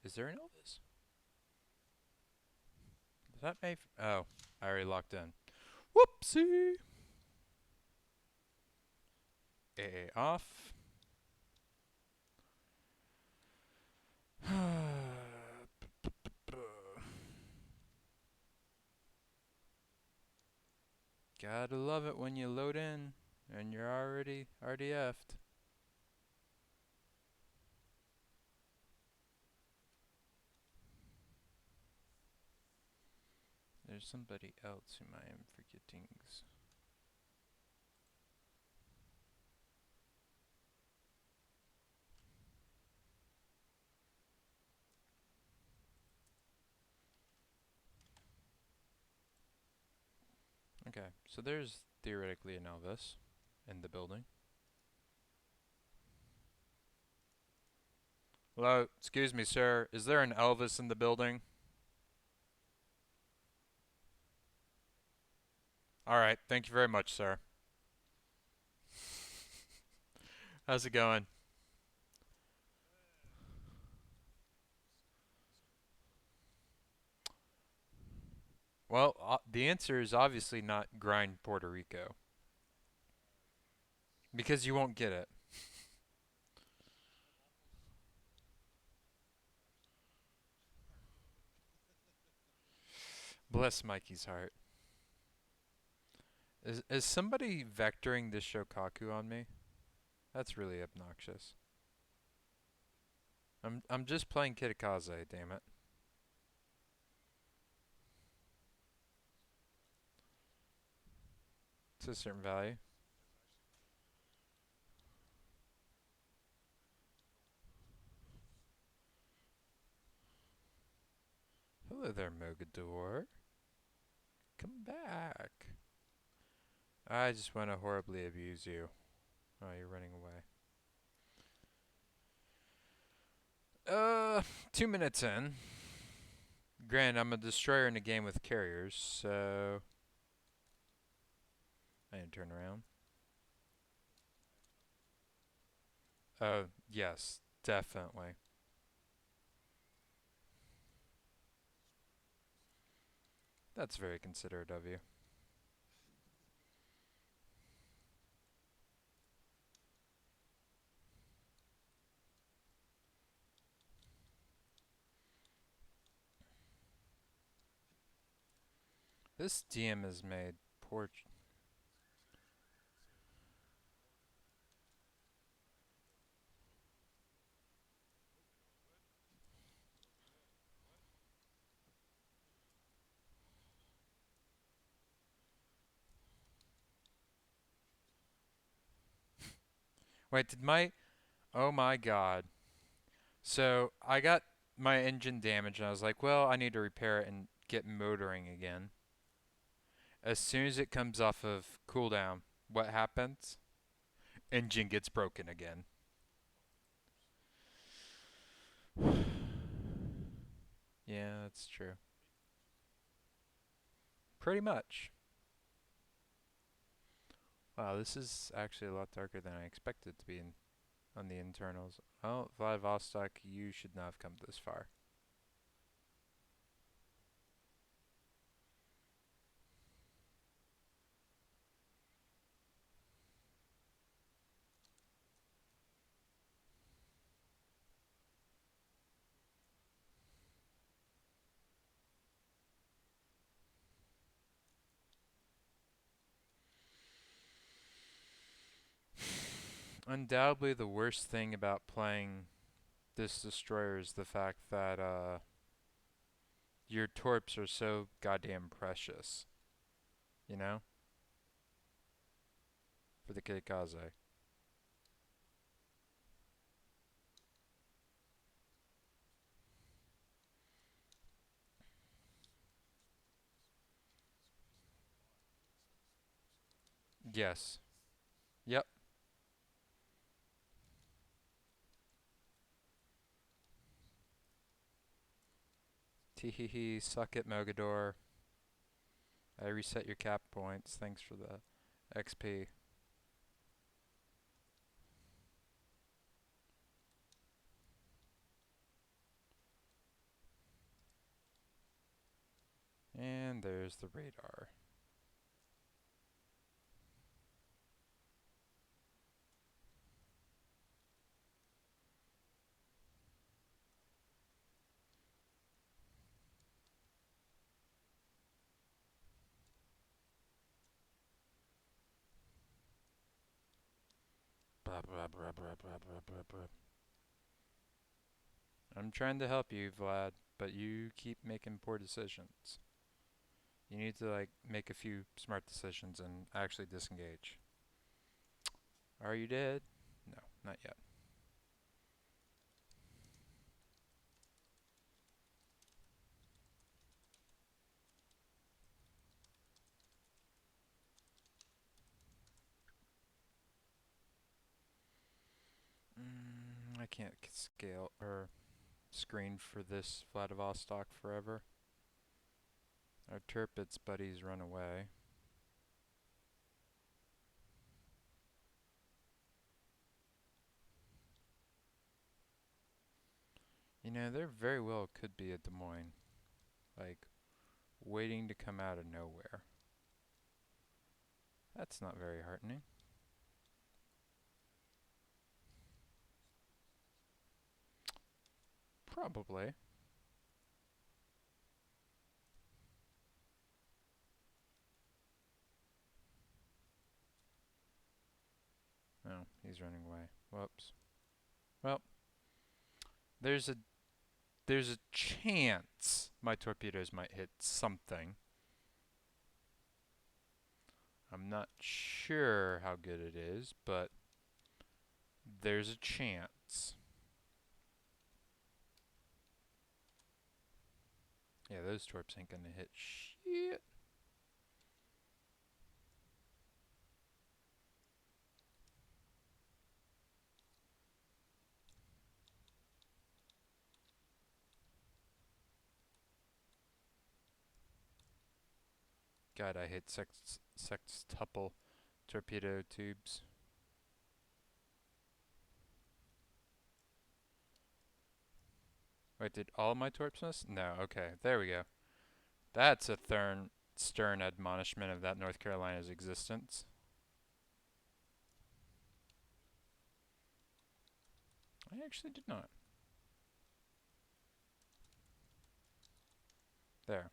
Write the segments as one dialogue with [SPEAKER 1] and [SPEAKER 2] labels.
[SPEAKER 1] Is there an Elvis? Is that May? Oh, I already locked in. Whoopsie! AA off. Gotta love it when you load in and you're already RDF'd. There's somebody else whom I am forgetting. Okay, so there's theoretically an Elvis in the building. Hello, excuse me, sir. Is there an Elvis in the building? All right, thank you very much, sir. How's it going? Well, the answer is obviously not grind Puerto Rico because you won't get it. Bless Mikey's heart. Is somebody vectoring this Shokaku on me? That's really obnoxious. I'm just playing Kitakaze, damn it. It's a certain value. Hello there, Mogador. Come back. I just want to horribly abuse you. Oh, you're running away. 2 minutes in. Granted, I'm a destroyer in a game with carriers, so I need to turn around. Yes, definitely. That's very considerate of you. This DM has made poor. Wait, did my. Oh my god. So I got my engine damaged, and I was like, well, I need to repair it and get motoring again. As soon as it comes off of cooldown, what happens? Engine gets broken again. Yeah, that's true. Pretty much. Wow, this is actually a lot darker than I expected to be on the internals. Oh, Vladivostok, you should not have come this far. Undoubtedly, the worst thing about playing this destroyer is the fact that your torps are so goddamn precious. You know, for the Keikaze. Yes. Yep. Teehee, suck it, Mogador. I reset your cap points. Thanks for the XP. there's the radar. Blah, blah, blah, blah, blah, blah, blah, blah. I'm trying to help you, Vlad, but you keep making poor decisions. You need to, like, make a few smart decisions and actually disengage. Are you dead? No, not yet. I can't scale or screen for this Vladivostok forever. Our Tirpitz buddies run away. You know, there very well could be a Des Moines, like, waiting to come out of nowhere. That's not very heartening. Probably. No, he's running away. Whoops. Well, there's a there's a chance my torpedoes might hit something. I'm not sure how good it is, but there's a chance. Yeah, those torps ain't gonna hit shit. God, I hate sextuple torpedo tubes. Wait, did all my torps miss? No, okay, there we go. That's a stern admonishment of that North Carolina's existence. I actually did not. There.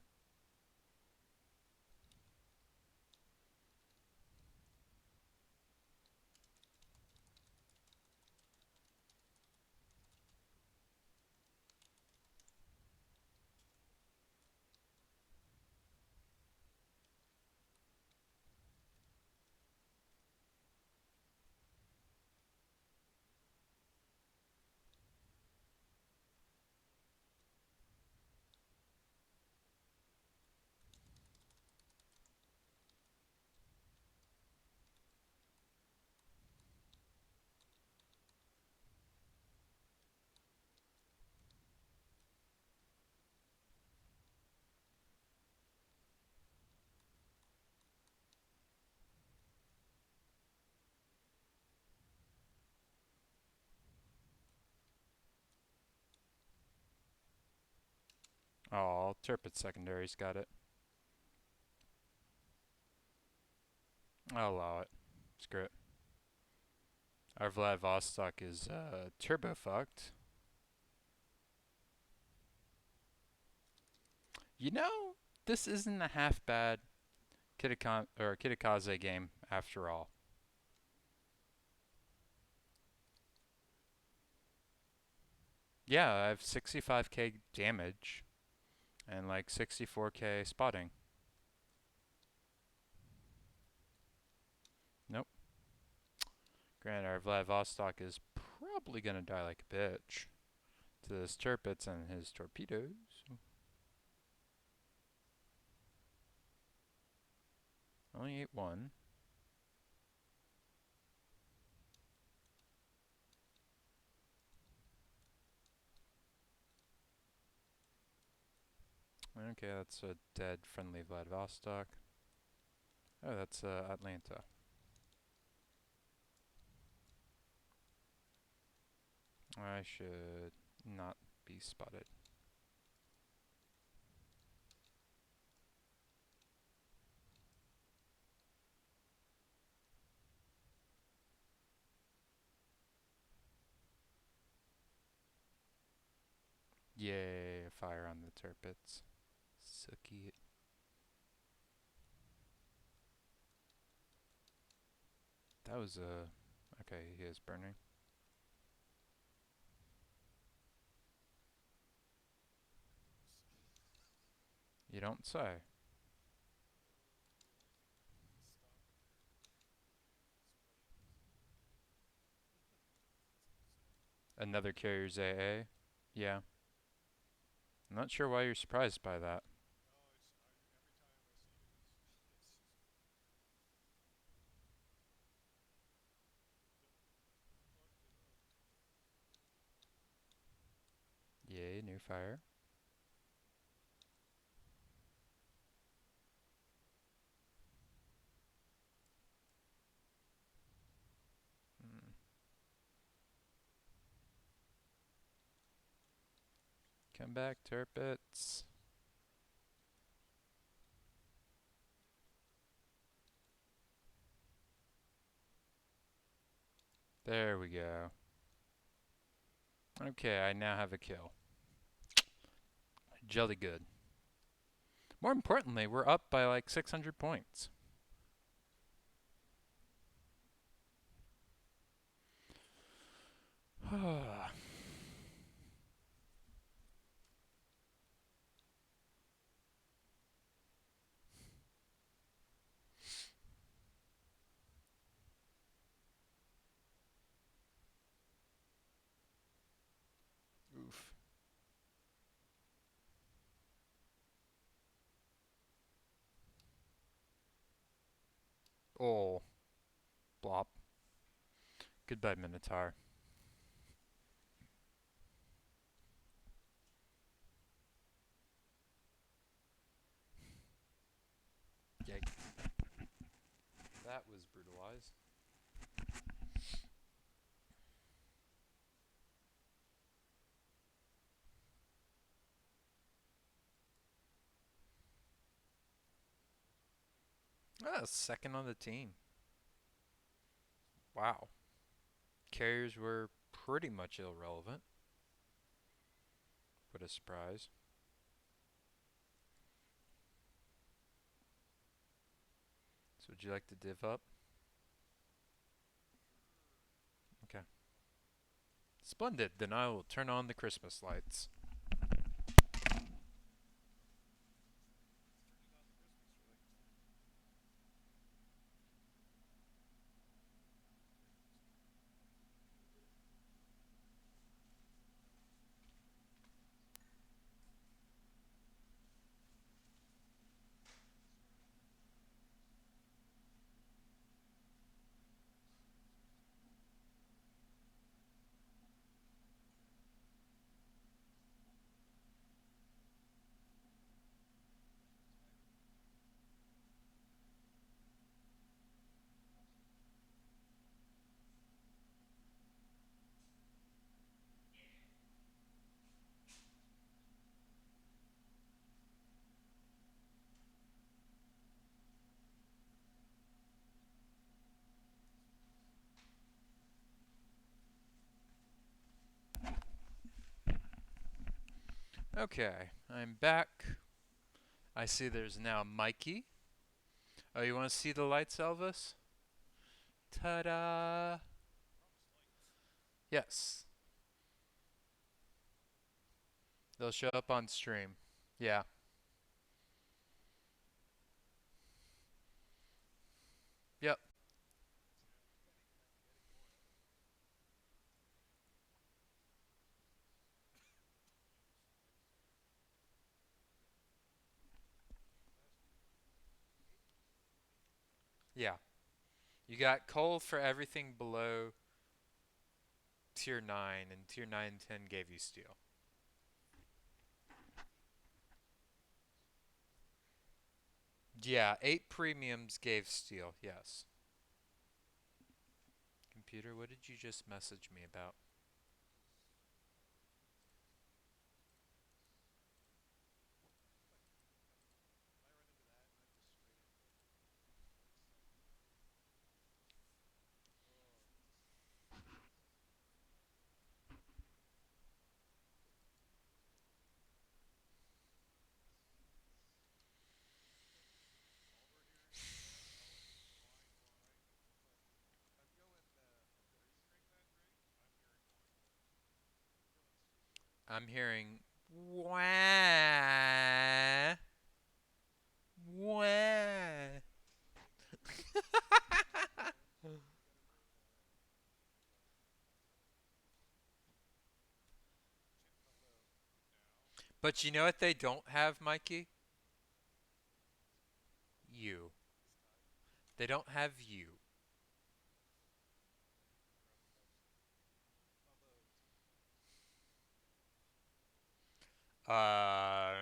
[SPEAKER 1] Oh, Tirpitz secondaries got it. I'll allow it. Screw it. Our Vladivostok is turbo fucked. You know, this isn't a half bad Kitakaze game after all. Yeah, I have 65k damage and like 64k spotting. Nope. Granted, our Vladivostok is probably gonna die like a bitch to this Tirpitz and his torpedoes. Only ate one. Okay, that's a dead friendly Vladivostok. Oh, that's Atlanta. I should not be spotted. Yay, fire on the turpits. Sucky. That was a... Okay, he is burning. You don't say. Another carrier's AA? Yeah. I'm not sure why you're surprised by that. Yay, new fire. Hmm. Come back, turpits. There we go. Okay, I now have a kill. Jelly good. More importantly, we're up by like 600 points. Oof. Oh, blop. Goodbye, Minotaur. Yikes. That was brutalized. Ah, second on the team. Wow. Carriers were pretty much irrelevant. What a surprise. So would you like to div up? Okay. Splendid. Then I will turn on the Christmas lights. Okay, I'm back. I see there's now Mikey. Oh, you want to see the lights, Elvis? Ta-da! Yes, they'll show up on stream. Yeah, yep, yeah. You got coal for everything below tier 9, and tier 9 and 10 gave you steel. Yeah, 8 premiums gave steel, yes. Computer, what did you just message me about? I'm hearing wah wah. But you know what they don't have, Mikey? You. They don't have you. Uh.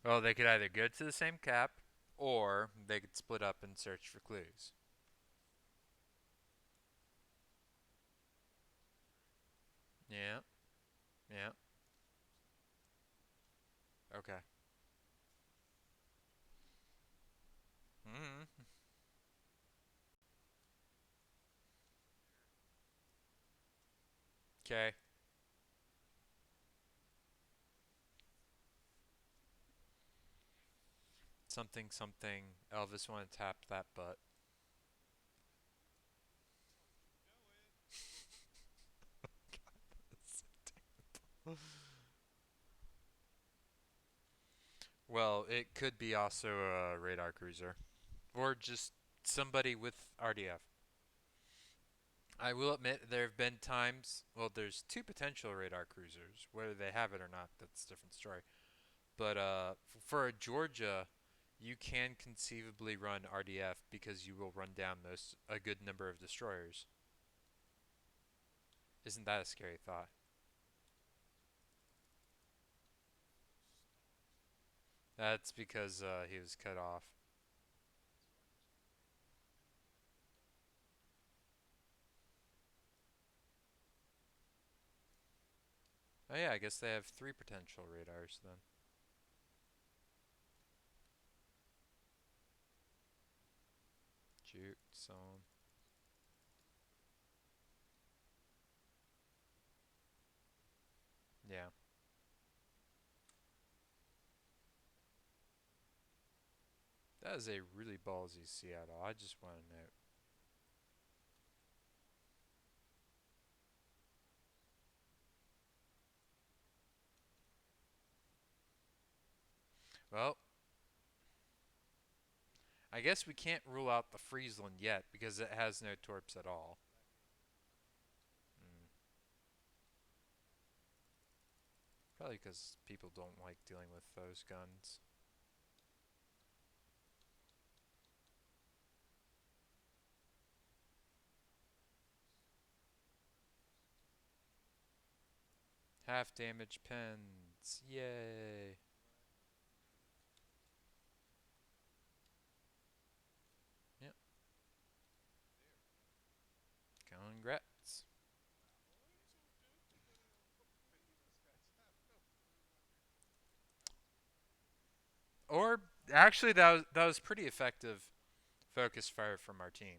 [SPEAKER 1] Well, they could either go to the same cap, or they could split up and search for clues. Yeah. Yeah. Okay. Mm-hmm. Okay. Something, something. Elvis want to tap that butt. Well, it could be also a radar cruiser. Or just somebody with RDF. I will admit there have been times, well, there's two potential radar cruisers. Whether they have it or not, that's a different story. But for a Georgia, you can conceivably run RDF because you will run down most a good number of destroyers. Isn't that a scary thought? That's because he was cut off. Oh yeah, I guess they have three potential radars then. Juke, some. Yeah. That is a really ballsy Seattle. I just want to note. Well, I guess we can't rule out the Friesland yet because it has no torps at all. Mm. Probably because people don't like dealing with those guns. Half damage pens. Yay. Yep. Congrats. Or actually that was pretty effective focus fire from our team.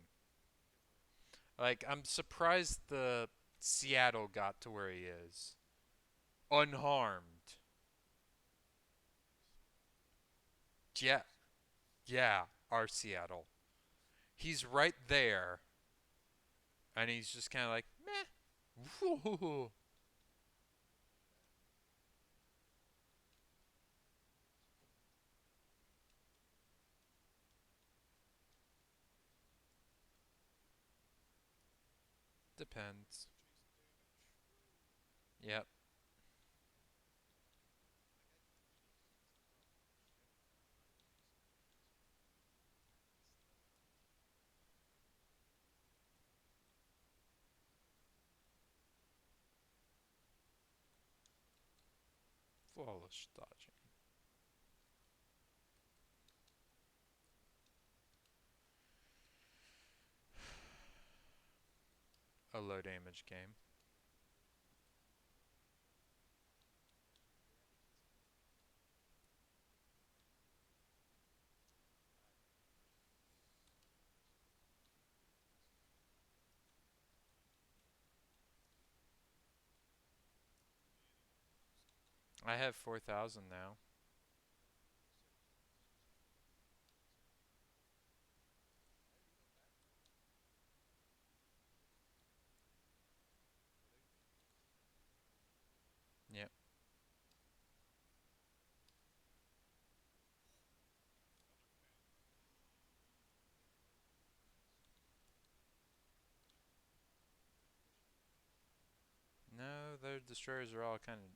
[SPEAKER 1] Like I'm surprised the Seattle got to where he is. Unharmed. Yeah. Yeah, our Seattle. He's right there and he's just kind of like, "Meh." Depends. Yep. Flawless dodging. A low damage game. I have 4,000 now. destroyers are all kind of...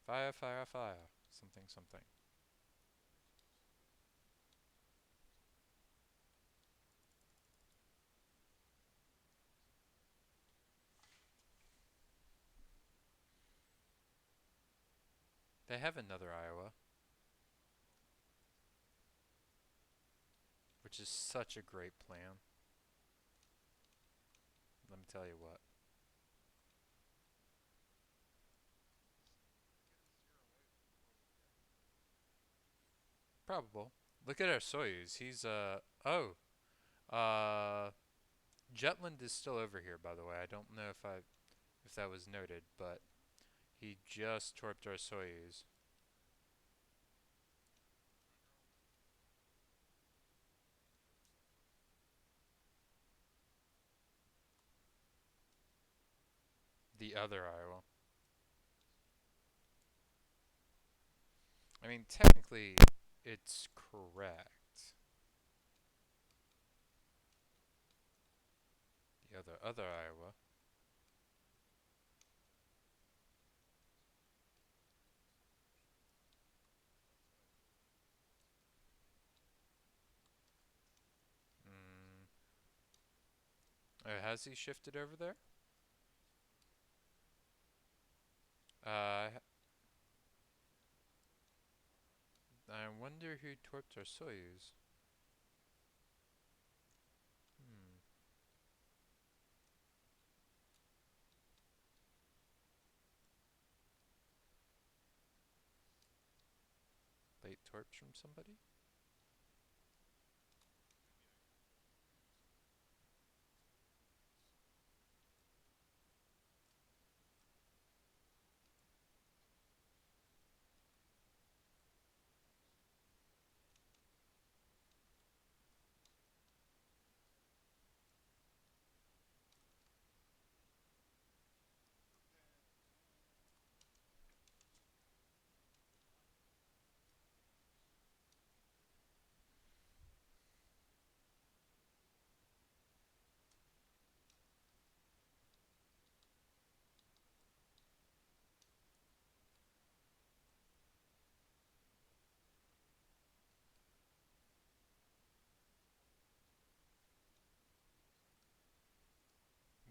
[SPEAKER 1] Fire, fire, fire. Something, something. They have another Iowa, which is such a great plan. Let me tell you what. Probable. Look at our Soyuz. He's, oh. Uh, Jetland is still over here, by the way. I don't know if that was noted, but he just torped our Soyuz. The other Iowa. I mean, technically, it's correct. The other Iowa. Mm. Oh, has he shifted over there? Uh, I wonder who torped our Soyuz. Hmm. Late torps from somebody?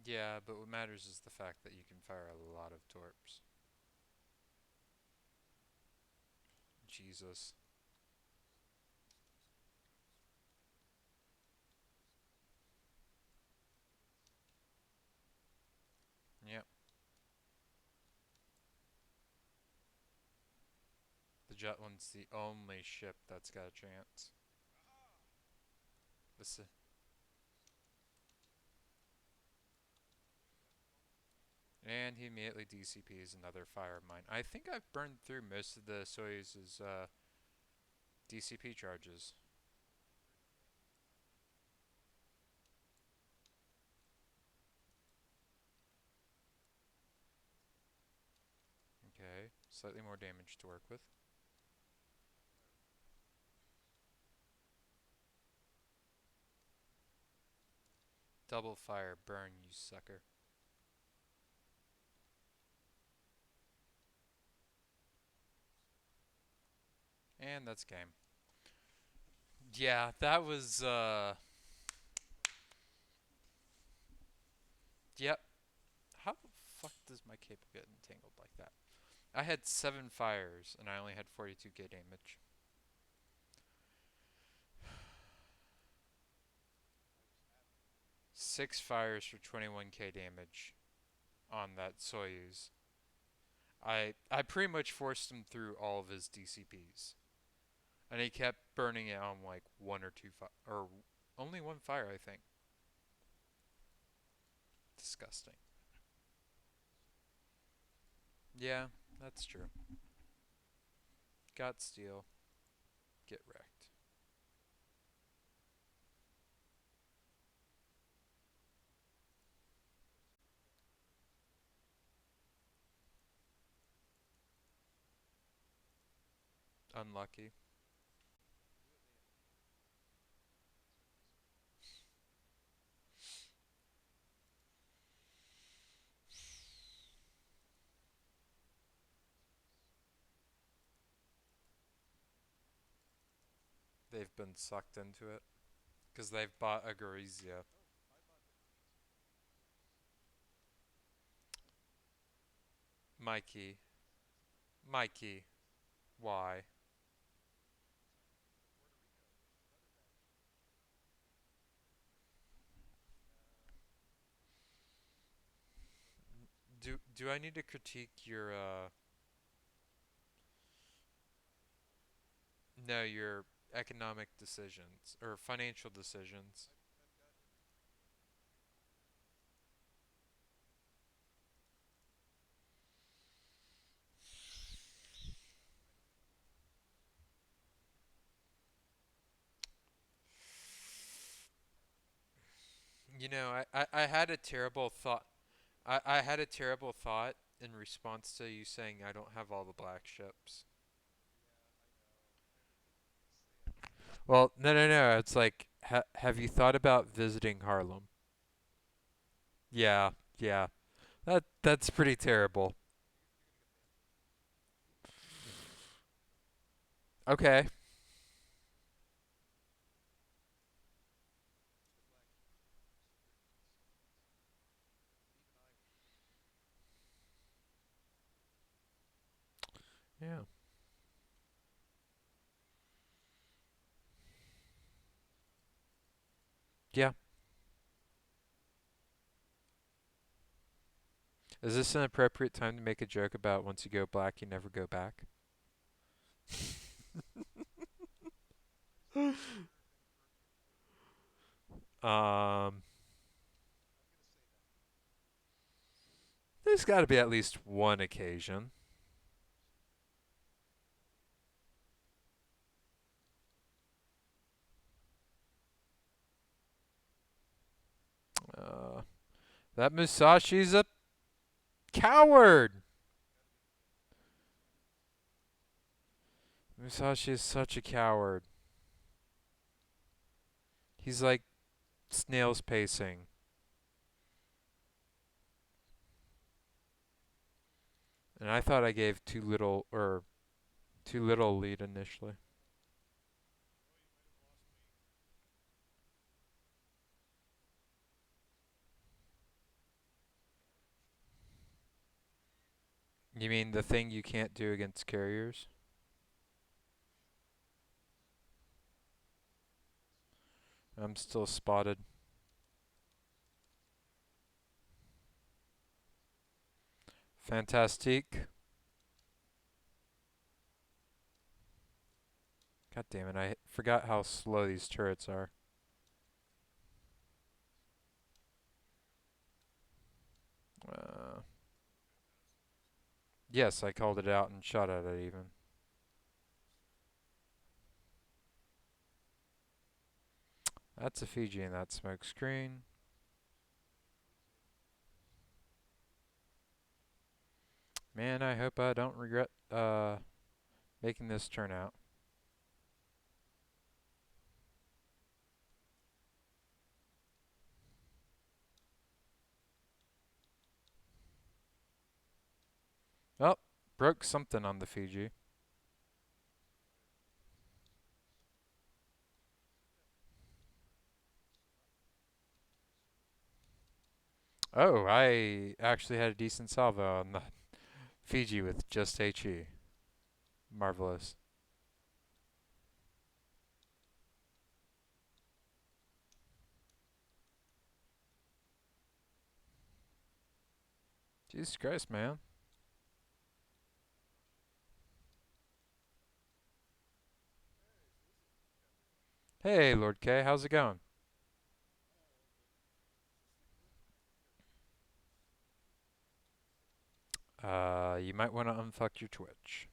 [SPEAKER 1] Yeah, but what matters is the fact that you can fire a lot of torps. Jesus. Yep. The Jutland's the only ship that's got a chance. This, and he immediately DCPs another fire of mine. I think I've burned through most of the Soyuz's DCP charges. Okay, slightly more damage to work with. Double fire, burn, you sucker. And that's game. Yeah, that was, yep. How the fuck does my cable get entangled like that? I had 7 fires, and I only had 42k damage. 6 fires for 21k damage on that Soyuz. I pretty much forced him through all of his DCPs. And he kept burning it on like 1 or 2 or only 1 fire, I think. Disgusting. Yeah, that's true. Got steel. Get wrecked. Unlucky. they've been sucked into it because they've bought a Gorizia. Mikey, Mikey, why? Do I need to critique your no, your economic decisions or financial decisions? You know, I had a terrible thought. I had a terrible thought in response to you saying I don't have all the black ships. Well, no, no, no. It's like, have you thought about visiting Harlem? Yeah, yeah. That's pretty terrible. Okay. Yeah. Yeah. Is this an appropriate time to make a joke about once you go black, you never go back? Um, there's got to be at least one occasion. Uh, that Musashi's a coward. Musashi is such a coward. He's like snail's pacing. And I thought I gave too little lead initially. You mean the thing you can't do against carriers? I'm still spotted. Fantastique. God damn it, I forgot how slow these turrets are. Uh, yes, I called it out and shot at it even. That's a Fiji in that smoke screen. Man, I hope I don't regret making this turn out. Oh, broke something on the Fiji. Oh, I actually had a decent salvo on the Fiji with just HE. Marvelous. Jesus Christ, man. Hey, Lord K, how's it going? You might want to unfuck your Twitch.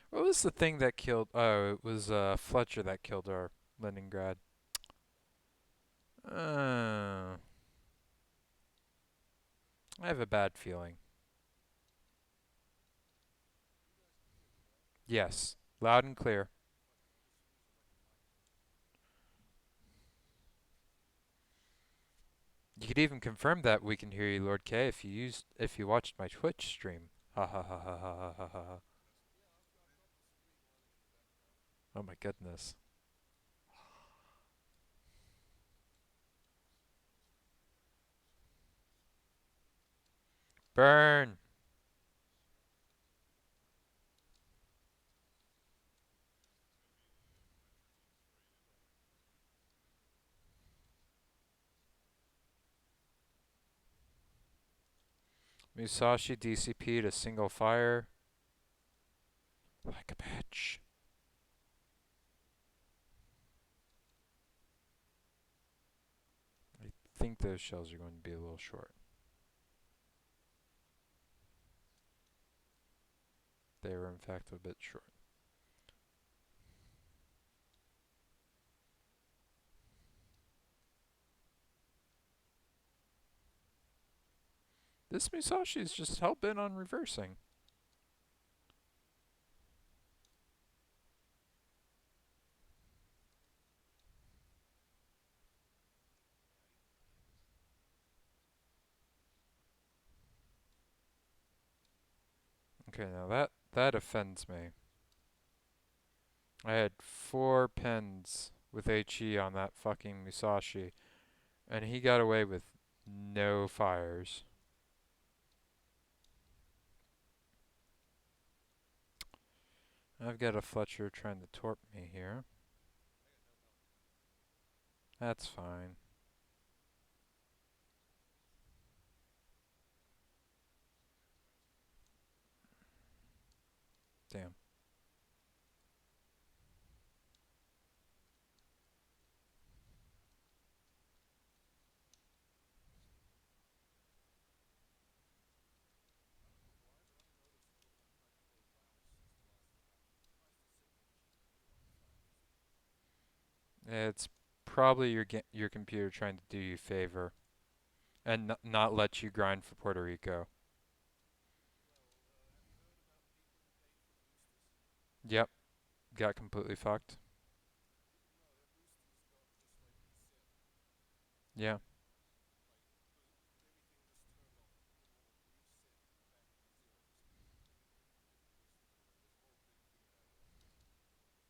[SPEAKER 1] What was the thing that killed? Oh, it was Fletcher that killed our Leningrad. I have a bad feeling. Yes, loud and clear. You could even confirm that we can hear you, Lord K, if you watched my Twitch stream. Ha ha ha ha ha ha ha ha. Oh my goodness. Burn! Musashi DCP'd a single fire. Like a bitch. I think those shells are going to be a little short. They were in fact a bit short. This Musashi is just hell bent on reversing. Okay, now that offends me. I had 4 pins with HE on that fucking Musashi, and he got away with no fires. I've got a Fletcher trying to torp me here. That's fine. Damn. It's probably your computer trying to do you a favor and not let you grind for Puerto Rico. Yep, got completely fucked. Yeah.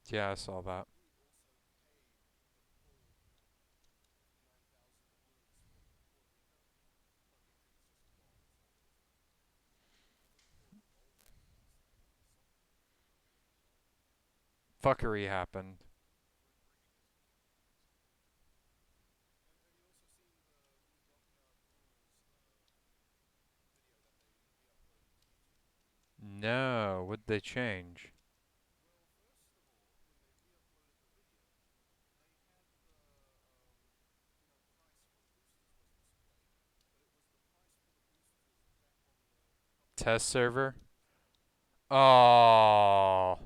[SPEAKER 1] Yeah, I saw that. Fuckery happened. No, what'd they change? Test server? Oh.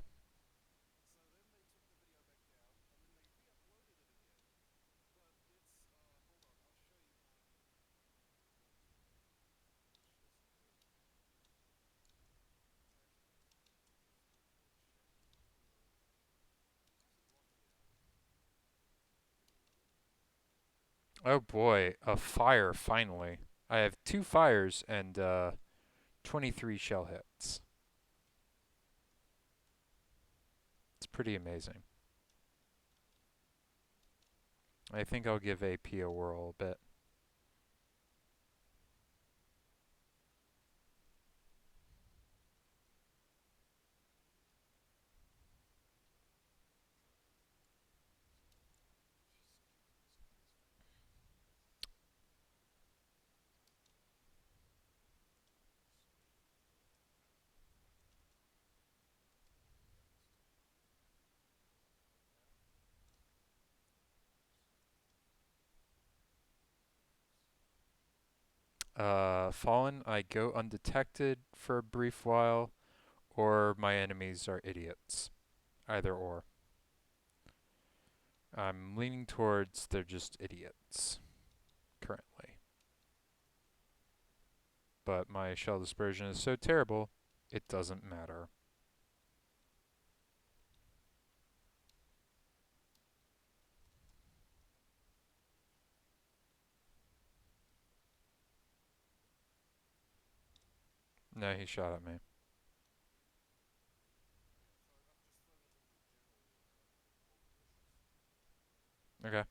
[SPEAKER 1] Oh boy, a fire finally. I have 2 fires and 23 shell hits. It's pretty amazing. I think I'll give AP a whirl a bit. Fallen, I go undetected for a brief while, or my enemies are idiots. Either or. I'm leaning towards they're just idiots currently. But my shell dispersion is so terrible, it doesn't matter. No, he shot at me. Okay.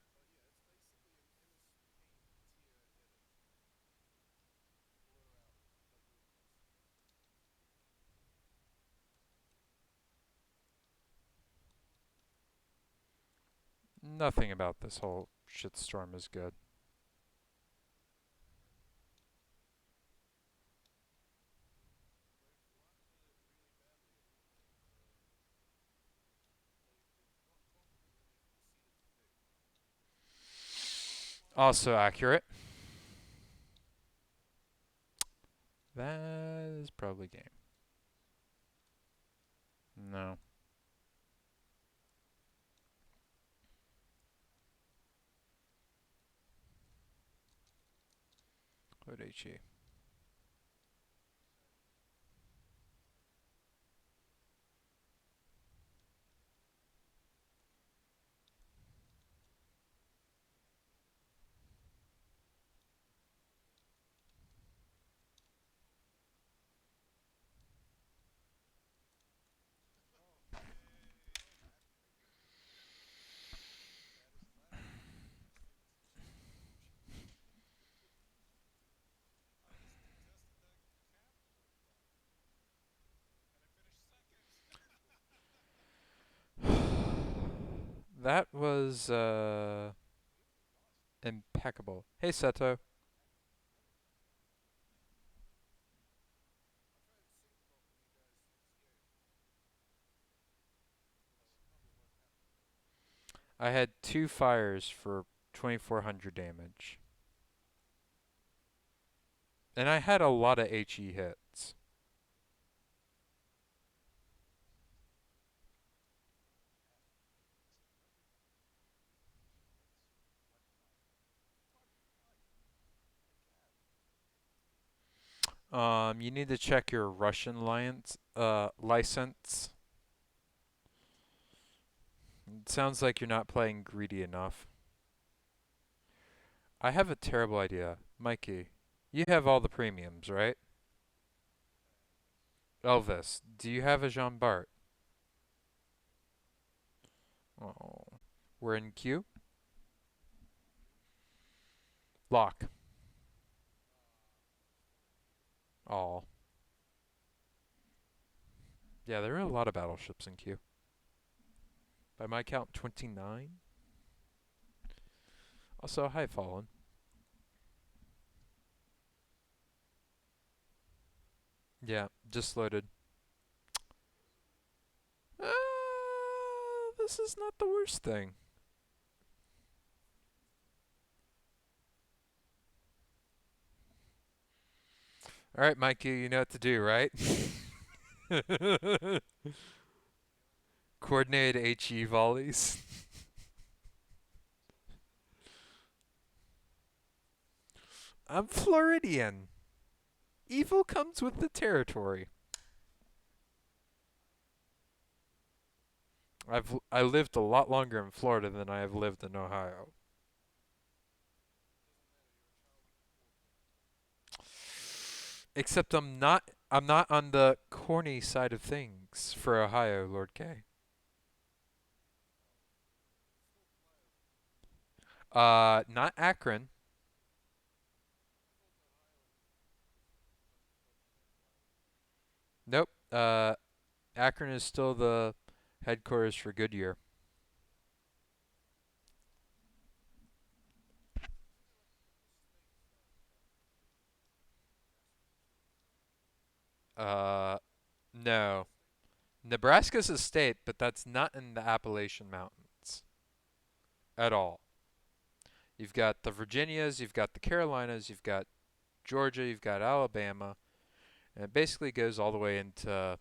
[SPEAKER 1] Nothing about this whole shitstorm is good. Also accurate. That is probably game. No. What HE? That was impeccable. Hey Seto. I had 2 fires for 2400 damage. And I had a lot of HE hits. You need to check your Russian license. It sounds like you're not playing greedy enough. I have a terrible idea. Mikey, you have all the premiums, right? Elvis, do you have a Jean Bart? Oh. We're in queue? Lock. Oh. Yeah, there are a lot of battleships in queue. By my count, 29. Also, hi, Fallen. Yeah, just loaded. Uh, this is not the worst thing. All right, Mikey, you know what to do, right? Coordinated HE volleys. I'm Floridian. Evil comes with the territory. I lived a lot longer in Florida than I have lived in Ohio. Except I'm not on the corny side of things for Ohio, Lord K. Not Akron. Nope. Akron is still the headquarters for Goodyear. Uh, no. Nebraska's a state, but that's not in the Appalachian Mountains at all. You've got the Virginias, you've got the Carolinas, you've got Georgia, you've got Alabama, and it basically goes all the way into.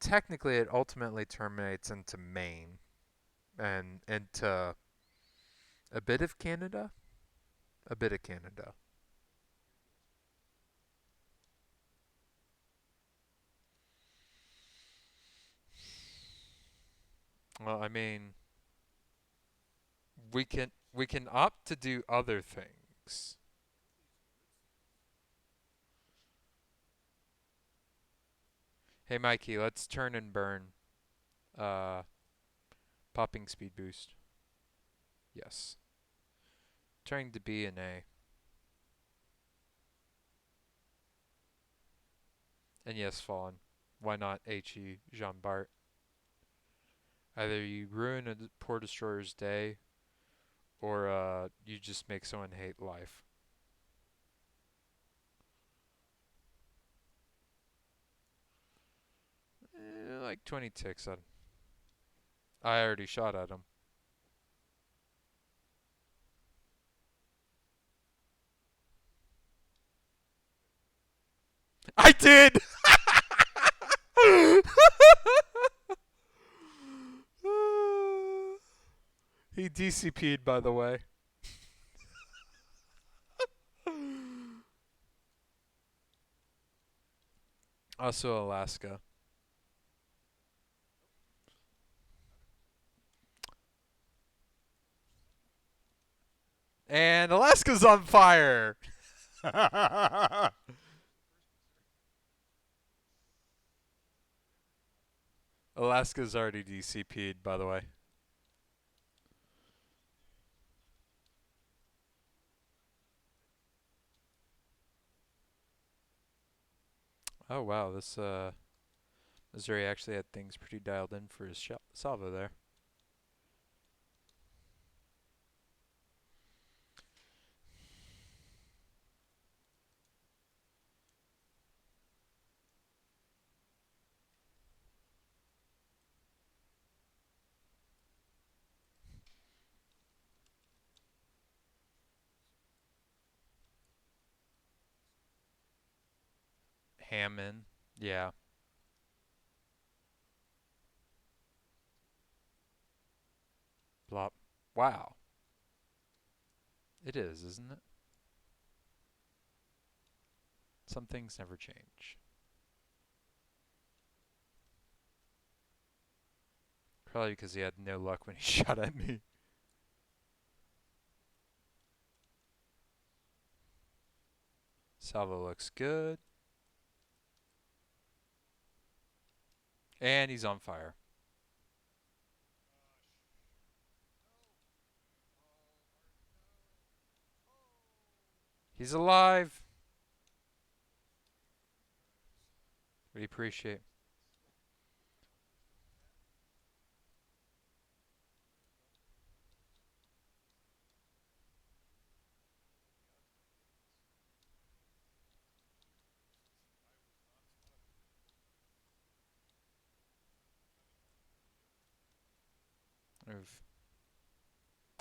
[SPEAKER 1] Technically, it ultimately terminates into Maine and into a bit of Canada. A bit of Canada. Well, I mean, we can opt to do other things. Hey, Mikey, let's turn and burn. Uh, popping speed boost. Yes. Turning to B and A. And yes, Fallen. Why not H.E. Jean Bart? Either you ruin a poor destroyer's day, or you just make someone hate life. Like 20 ticks. I already shot at him. I did! He DCP'd, by the way. Also Alaska. And Alaska's on fire! Alaska's already DCP'd, by the way. Oh wow, this Missouri actually had things pretty dialed in for his salvo there. Hammond, yeah. Blop. Wow. It is, isn't it? Some things never change. Probably because he had no luck when he shot at me. Salvo looks good. And he's on fire. He's alive. We appreciate. Oof.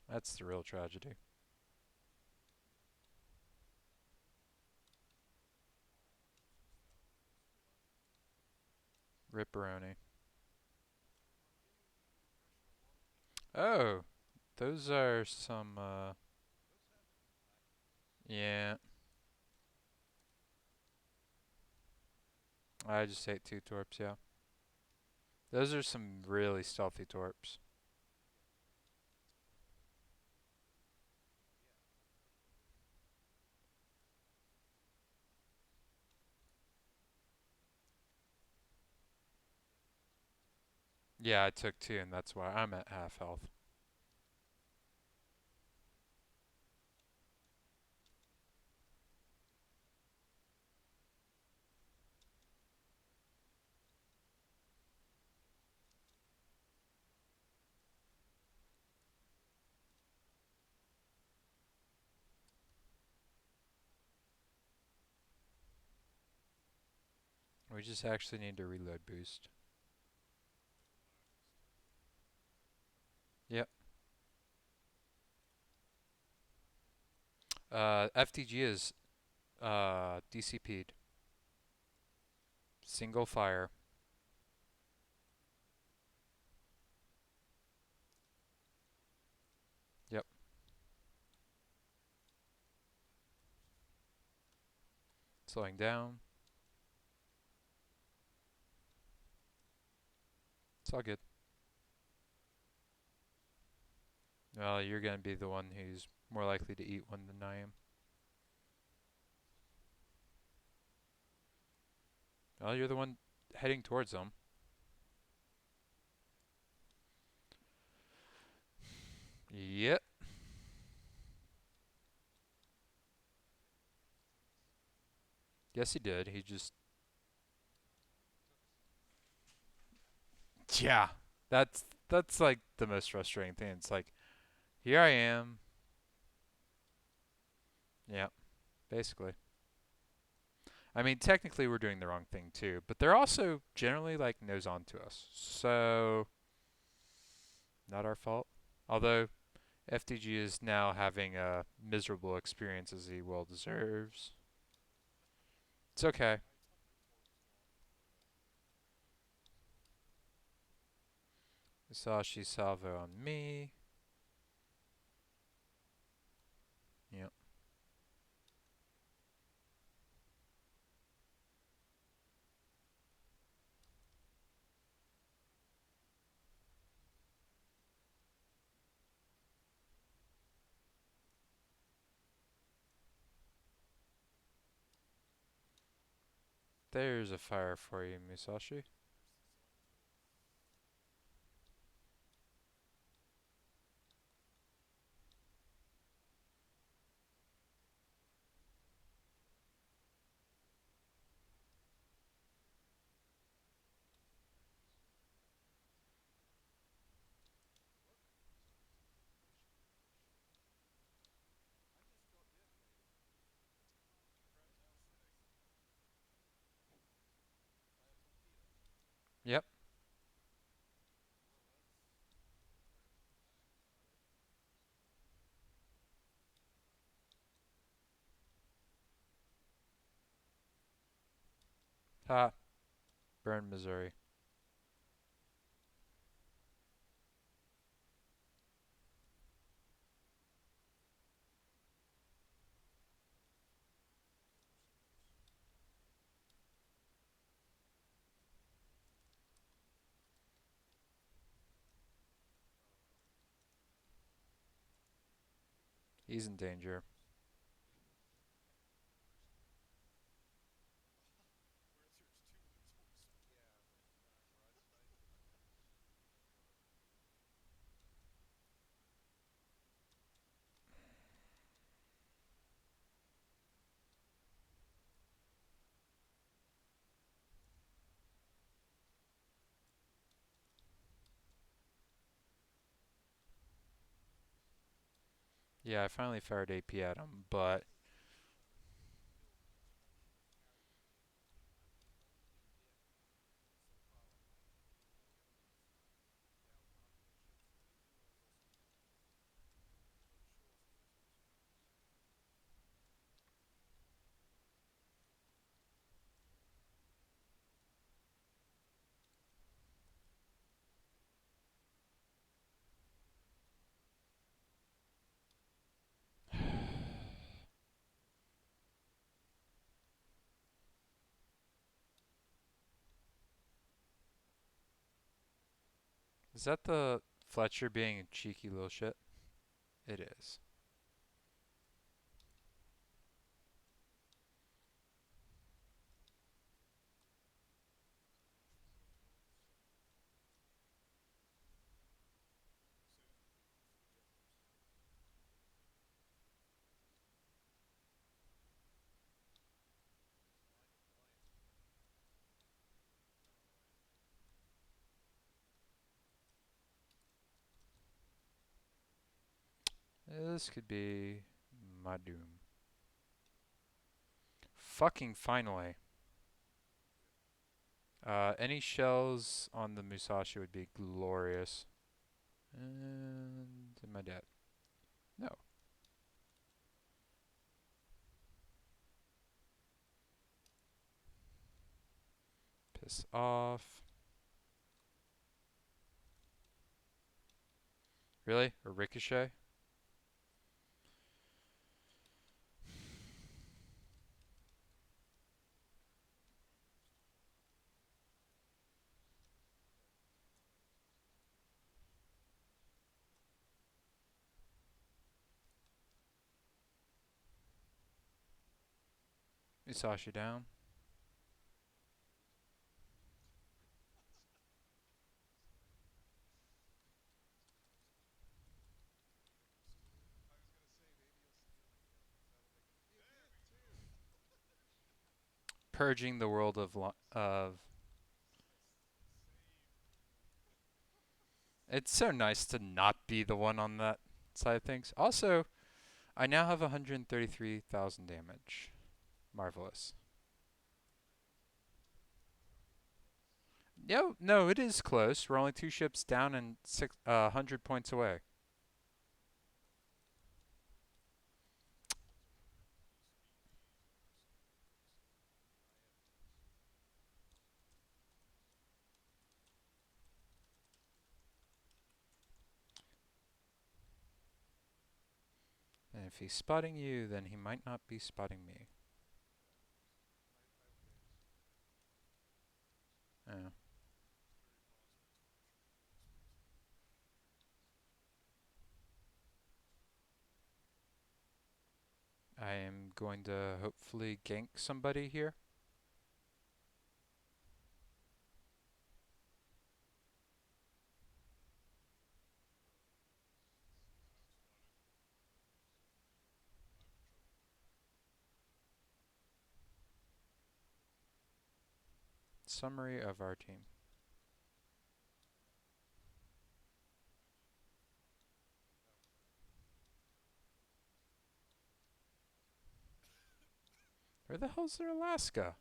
[SPEAKER 1] That's the real tragedy. Ripperoni. Oh, those are some, yeah. I just ate 2 torps, yeah. Those are some really stealthy torps. Yeah, I took 2, and that's why I'm at half health. We just actually need to reload boost. Yep. FTG is DCP'd. Single fire. Yep. Slowing down. It's all good. Well, you're gonna be the one who's more likely to eat one than I am. Well, you're the one heading towards them. Yep. Yes, he did. He just yeah. That's like the most frustrating thing. It's like here I am. Yeah, basically. I mean, technically we're doing the wrong thing too, but they're also generally like nose on to us. So, not our fault. Although FTG is now having a miserable experience as he well deserves. It's okay. Musashi salvo on me. Yep. There's a fire for you, Musashi. Yep. Ha. Burn, Missouri. He's in danger. Yeah, I finally fired AP at him, but is that the Fletcher being a cheeky little shit? It is. This could be my doom. Fucking finally. Any shells on the Musashi would be glorious. And am I dead? No. Piss off. Really? A ricochet? Musashi down. Purging the world of. It's so nice to not be the one on that side of things. Also, I now have 133,000 damage. Marvelous. No, it is close. We're only 2 ships down and 100 points away. And if he's spotting you, then he might not be spotting me. Oh. I am going to hopefully gank somebody here. Summary of our team. Where the hell's their Alaska?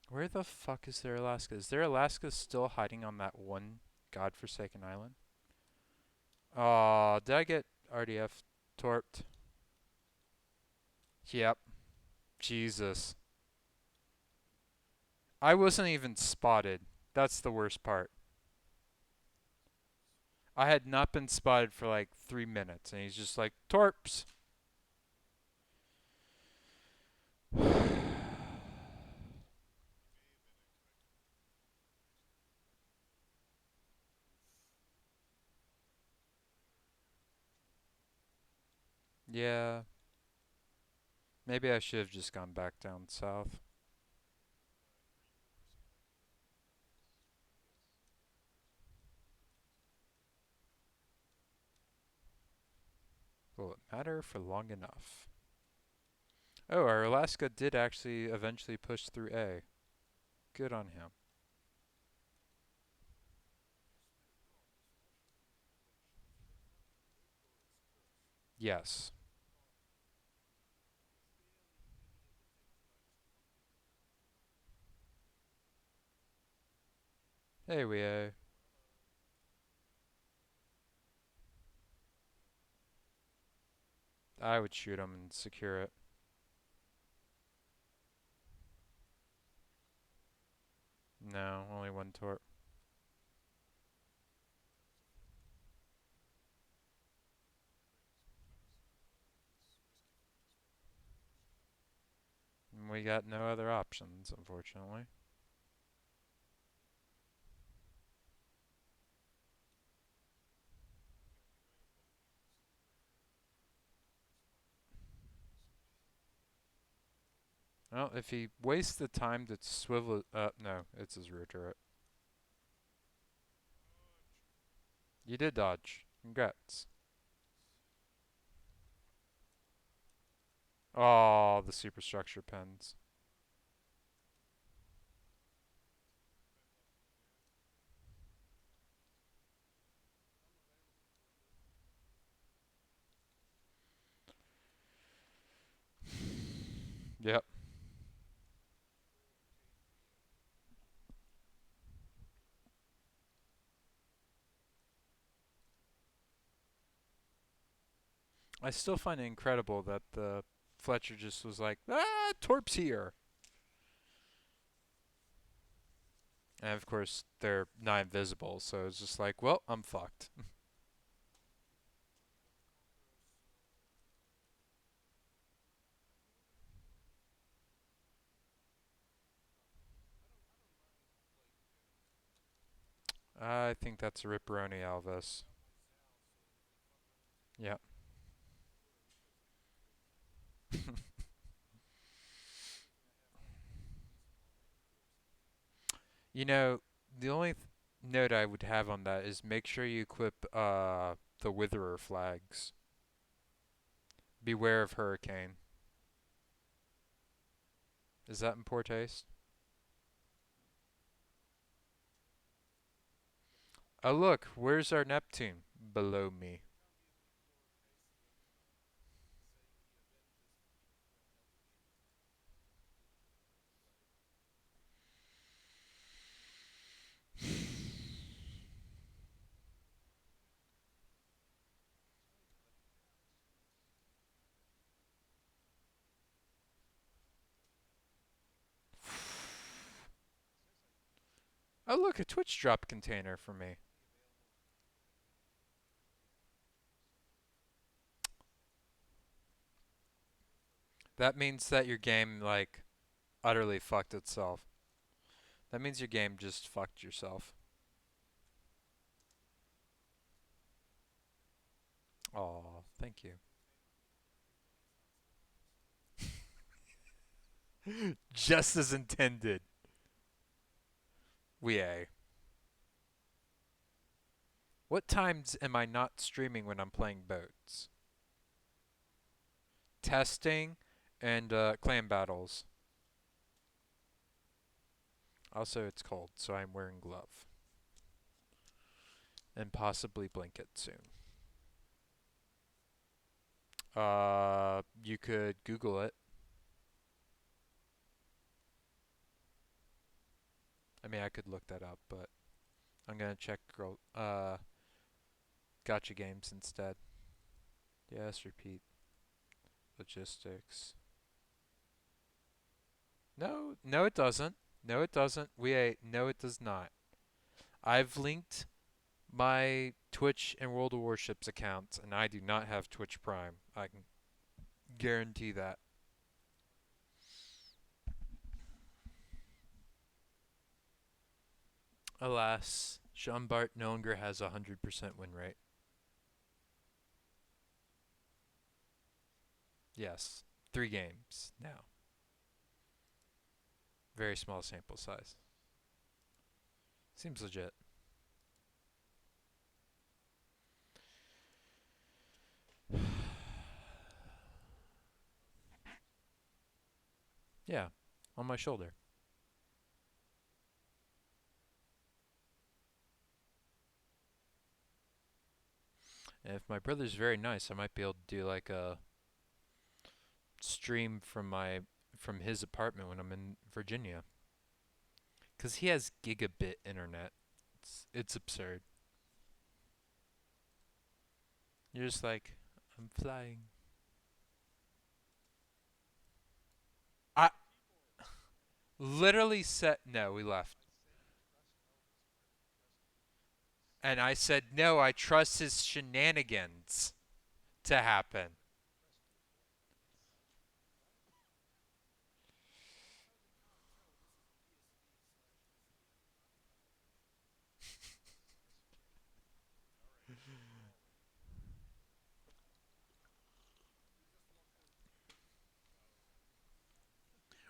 [SPEAKER 1] Where the fuck is their Alaska? Is their Alaska still hiding on that one godforsaken island? Aw, did I get RDF torped? Yep. Jesus. I wasn't even spotted. That's the worst part. I had not been spotted for like 3 minutes, and he's just like, Torps! Yeah. Maybe I should have just gone back down south. Will it matter for long enough? Oh, our Alaska did actually eventually push through A. Good on him. Yes. Hey, we I would shoot him and secure it. No, only one torp. We got no other options, unfortunately. Well, if he wastes the time to swivel it up, no, it's his rear turret. You did dodge. Congrats. Oh, the superstructure pens. Yep. I still find it incredible that the Fletcher just was like, Torp's here. And of course, they're not invisible, so it's just like, well, I'm fucked. I think that's a Ripperoni Alvis. Yeah. You know, the only note I would have on that is make sure you equip the Witherer flags. Beware of hurricane. Is that in poor taste? Oh look, where's our Neptune? Below me. Oh look, a Twitch drop container for me. That means that your game like utterly fucked itself. That means your game just fucked yourself. Aw, thank you. Just as intended. We a. What times am I not streaming when I'm playing boats? Testing and clan battles. Also, it's cold, so I'm wearing glove. And possibly blanket soon. You could Google it. I mean, I could look that up, but I'm gonna check gotcha games instead. Yes, repeat. Logistics. No, no, it doesn't. No, it doesn't. No, it does not. I've linked my Twitch and World of Warships accounts, and I do not have Twitch Prime. I can guarantee that. Alas, Jean Bart no longer has a 100% win rate. Yes, 3 games now. Very small sample size. Seems legit. Yeah, on my shoulder. And if my brother's very nice, I might be able to do like a stream from his apartment when I'm in Virginia. 'Cause he has gigabit internet. It's absurd. You're just like, I'm flying. I literally said no. We left, and I said no. I trust his shenanigans to happen.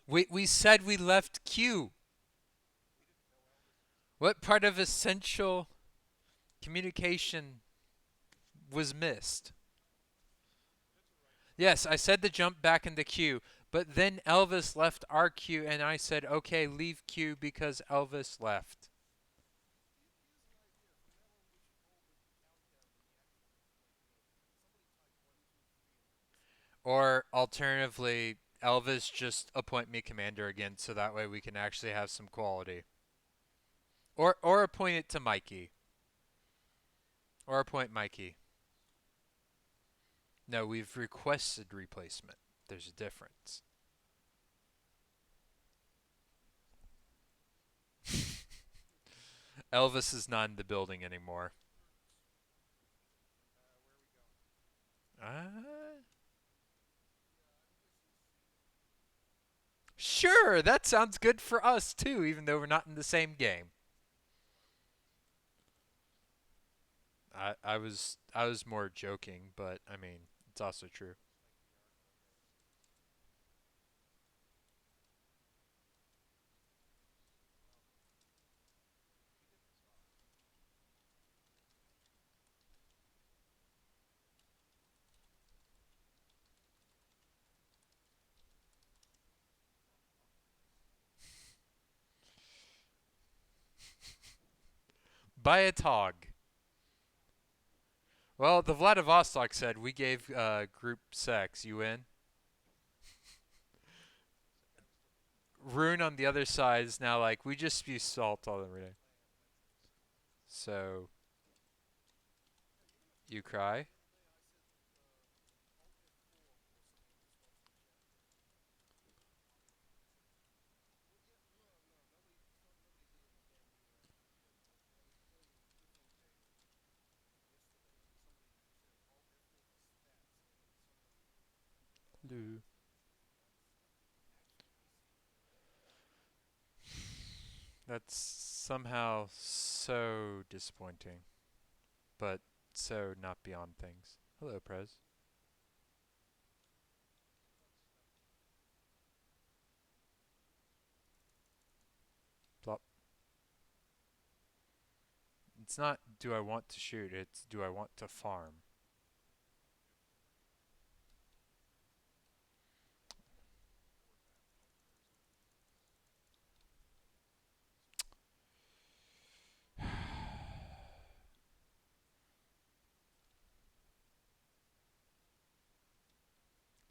[SPEAKER 1] We said we left Q. What part of essential communication was missed? Yes, I said to jump back into queue, but then Elvis left our queue, and I said, okay, leave queue because Elvis left. Or alternatively, Elvis just appoint me commander again so that way we can actually have some quality. Or appoint it to Mikey. Or appoint Mikey. No, we've requested replacement. There's a difference. Elvis is not in the building anymore. Uh, sure, that sounds good for us too, even though we're not in the same game. I was more joking, but I mean it's also true. By a Tog. Well, the Vladivostok said we gave group sex. You in? Rune on the other side is now like we just spew salt all every day. So you cry. Lou. That's somehow so disappointing, but so not beyond things. Hello, Prez. Plop. It's not do I want to shoot, it's do I want to farm.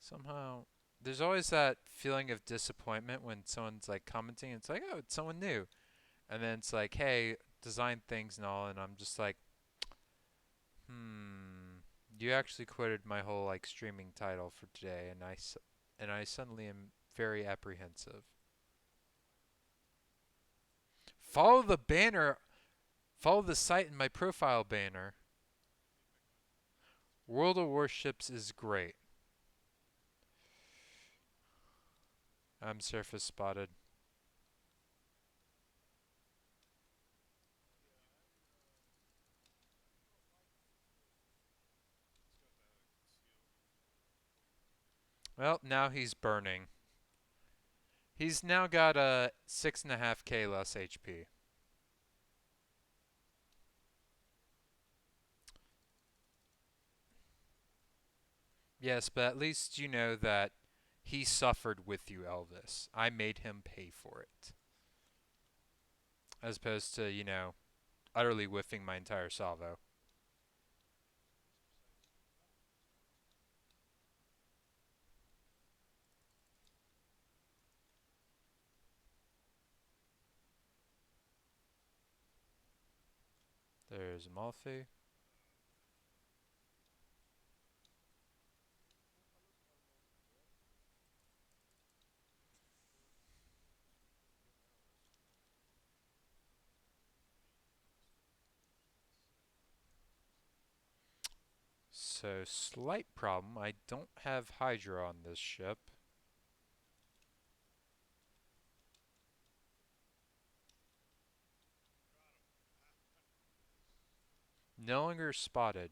[SPEAKER 1] Somehow, there's always that feeling of disappointment when someone's like commenting. It's like, oh, it's someone new, and then it's like, hey, design things and all, and I'm just like, hmm, you actually quoted my whole like streaming title for today, and I suddenly am very apprehensive. Follow the banner. Follow the site in my profile banner. World of Warships is great. I'm surface spotted. Well, now he's burning. He's now got a 6.5k less HP. Yes, but at least you know that he suffered with you, Elvis. I made him pay for it. As opposed to, utterly whiffing my entire salvo. There's Amalfi. So, slight problem. I don't have Hydra on this ship. No longer spotted.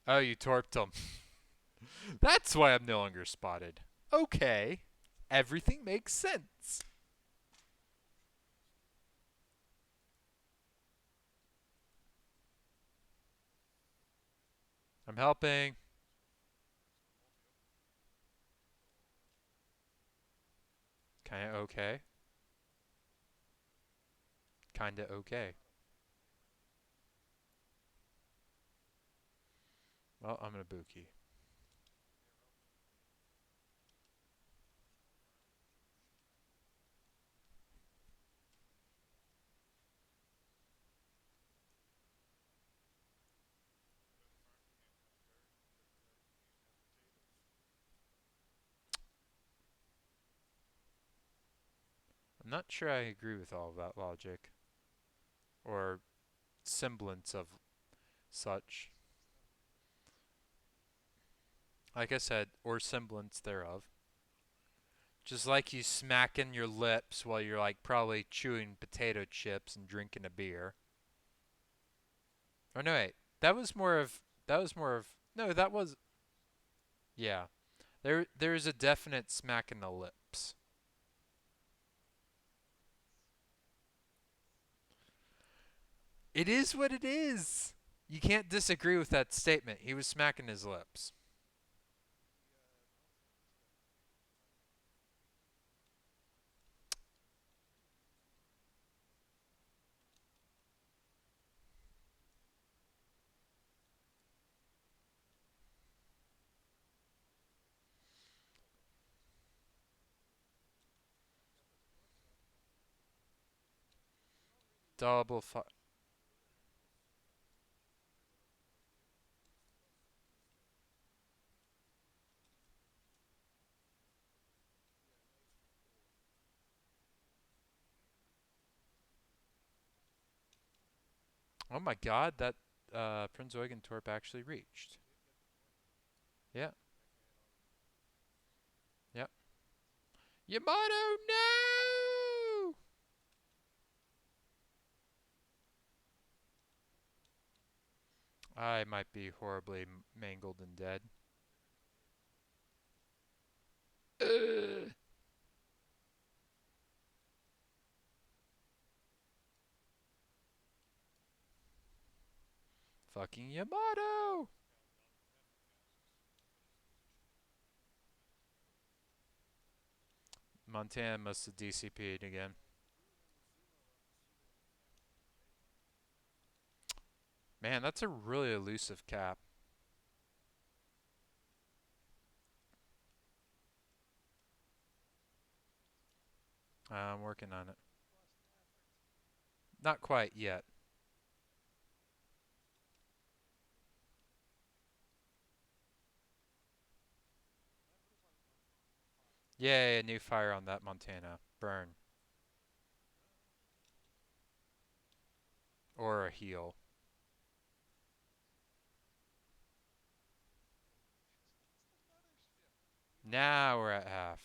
[SPEAKER 1] Oh, you torped him. That's why I'm no longer spotted. Okay. Everything makes sense. I'm helping. Kinda okay. Kinda okay. Well, I'm gonna Buki. I'm not sure I agree with all of that logic. Or semblance of such. Like I said, or semblance thereof. Just like you smacking your lips while you're like probably chewing potato chips and drinking a beer. Or no, wait. That was more of no, that was yeah. There's a definite smack in the lips. It is what it is. You can't disagree with that statement. He was smacking his lips. Double fi- Oh my god, that Prinz Eugen Torp actually reached. Yeah, yep. Yamato, no! I might be horribly mangled and dead. Ugh. Fucking Yamato! Montana must have DCP'd again. Man, that's a really elusive cap. I'm working on it. Not quite yet. Yay, a new fire on that Montana. Burn. Or a heal. Now we're at half.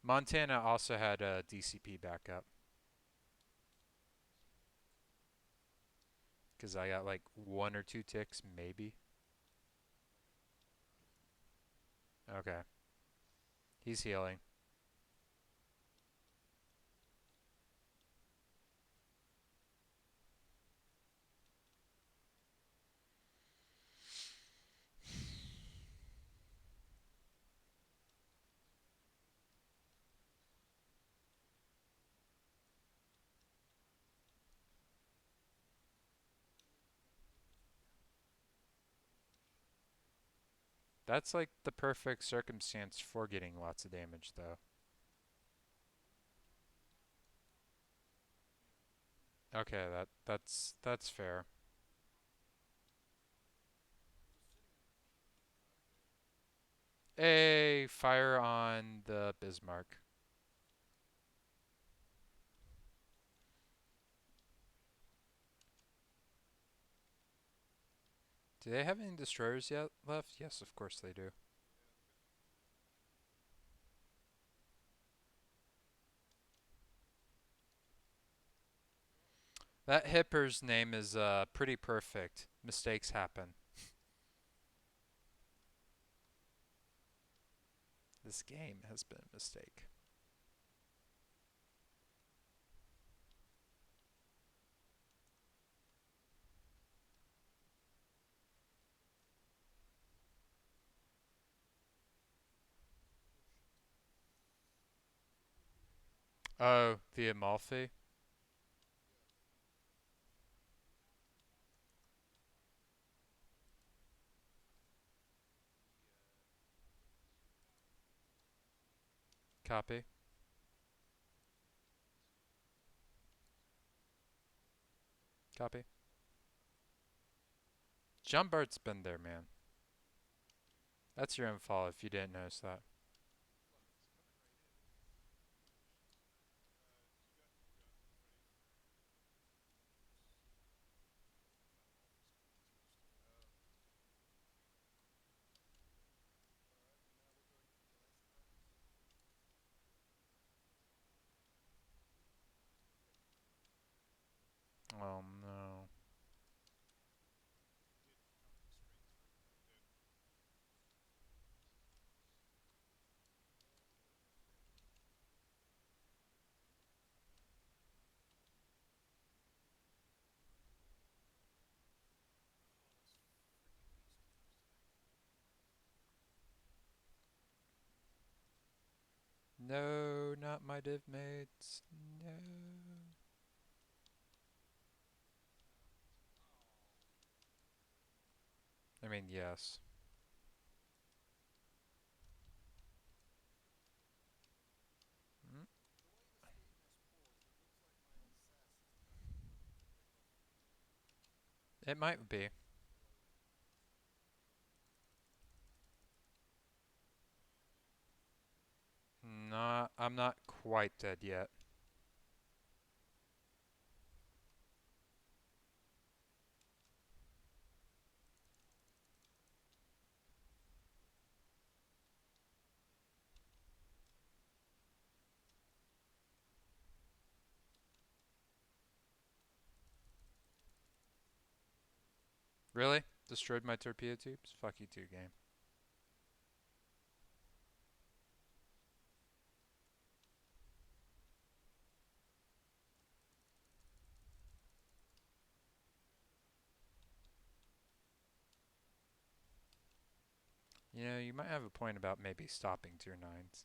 [SPEAKER 1] Montana also had a DCP backup. Because I got like one or two ticks, maybe. Okay. He's healing. That's like the perfect circumstance for getting lots of damage, though. Okay, that's fair. A fire on the Bismarck. Do they have any destroyers yet left? Yes, of course they do. That Hipper's name is pretty perfect. Mistakes happen. This game has been a mistake. Oh, the Amalfi? Copy. Copy. Jumbart's been there, man. That's your own fault if you didn't notice that. Oh no. No, not my div mates. No. I mean, yes. It might be. Not, I'm not quite dead yet. Really? Destroyed my torpedo tubes? Fuck you too, game. You know, you might have a point about maybe stopping tier 9s.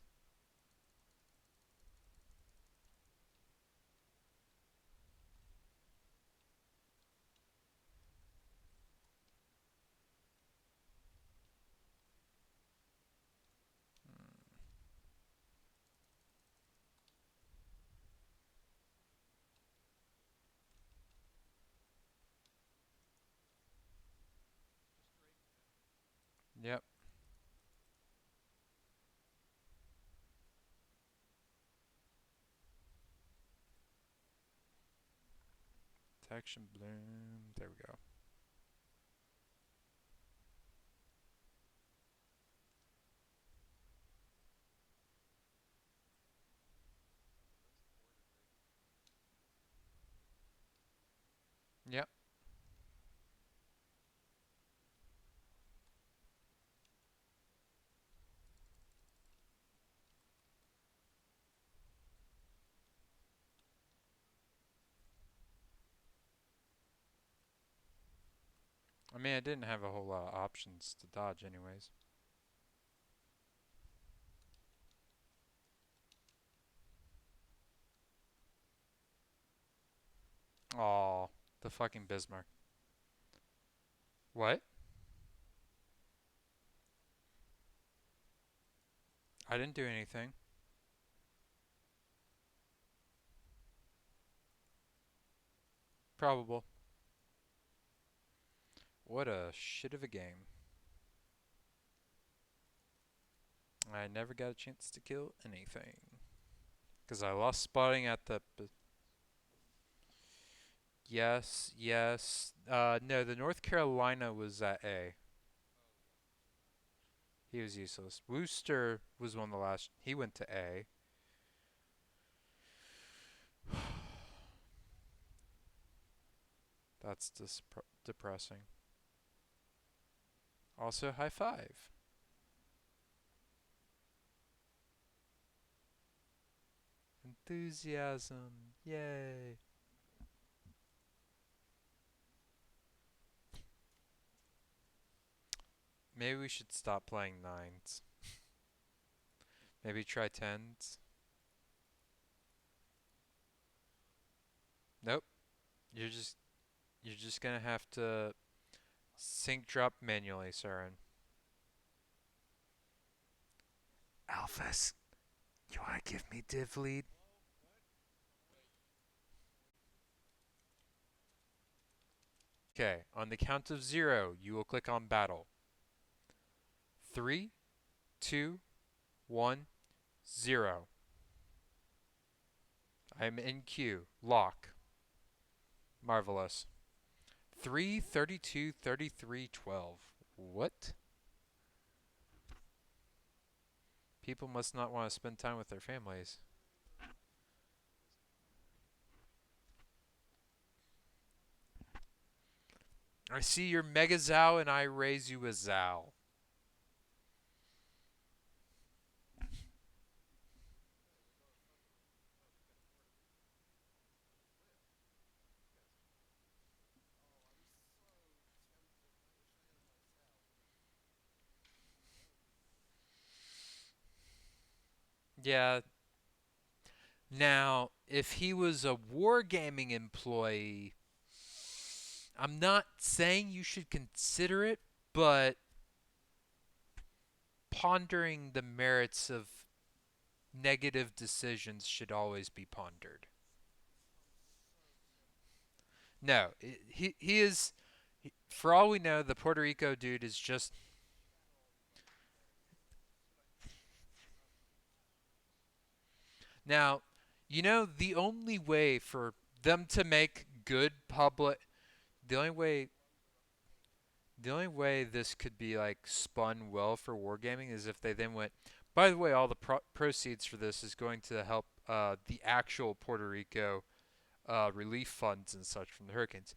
[SPEAKER 1] Hmm. Yep. Detection bloom. There we go. Yep. I mean, I didn't have a whole lot of options to dodge anyways. Aw, the fucking Bismarck. What? I didn't do anything. Probable. What a shit of a game. I never got a chance to kill anything. Because I lost spotting at the... Yes, yes. No, the North Carolina was at A. He was useless. Wooster was one of the last... He went to A. That's depressing. Also, high five. Enthusiasm. Yay. Maybe we should stop playing 9s. Maybe try 10s. Nope. You're just you're just gonna have to sync drop manually, Saren. Alphas, you wanna give me div lead? Okay, on the count of 0, you will click on battle. 3, 2, 1, 0. I'm in queue. Lock. Marvelous. 3, 32, 33, 12. What? People must not want to spend time with their families. I see your Mega Zao and I raise you a Zao. Yeah. Now, if he was a wargaming employee, I'm not saying you should consider it, but pondering the merits of negative decisions should always be pondered. No, he is For all we know, the Puerto Rico dude is just. Now, the only way for them to make good public. The only way. The only way this could be like spun well for wargaming is if they then went. By the way, all the proceeds for this is going to help the actual Puerto Rico relief funds and such from the hurricanes.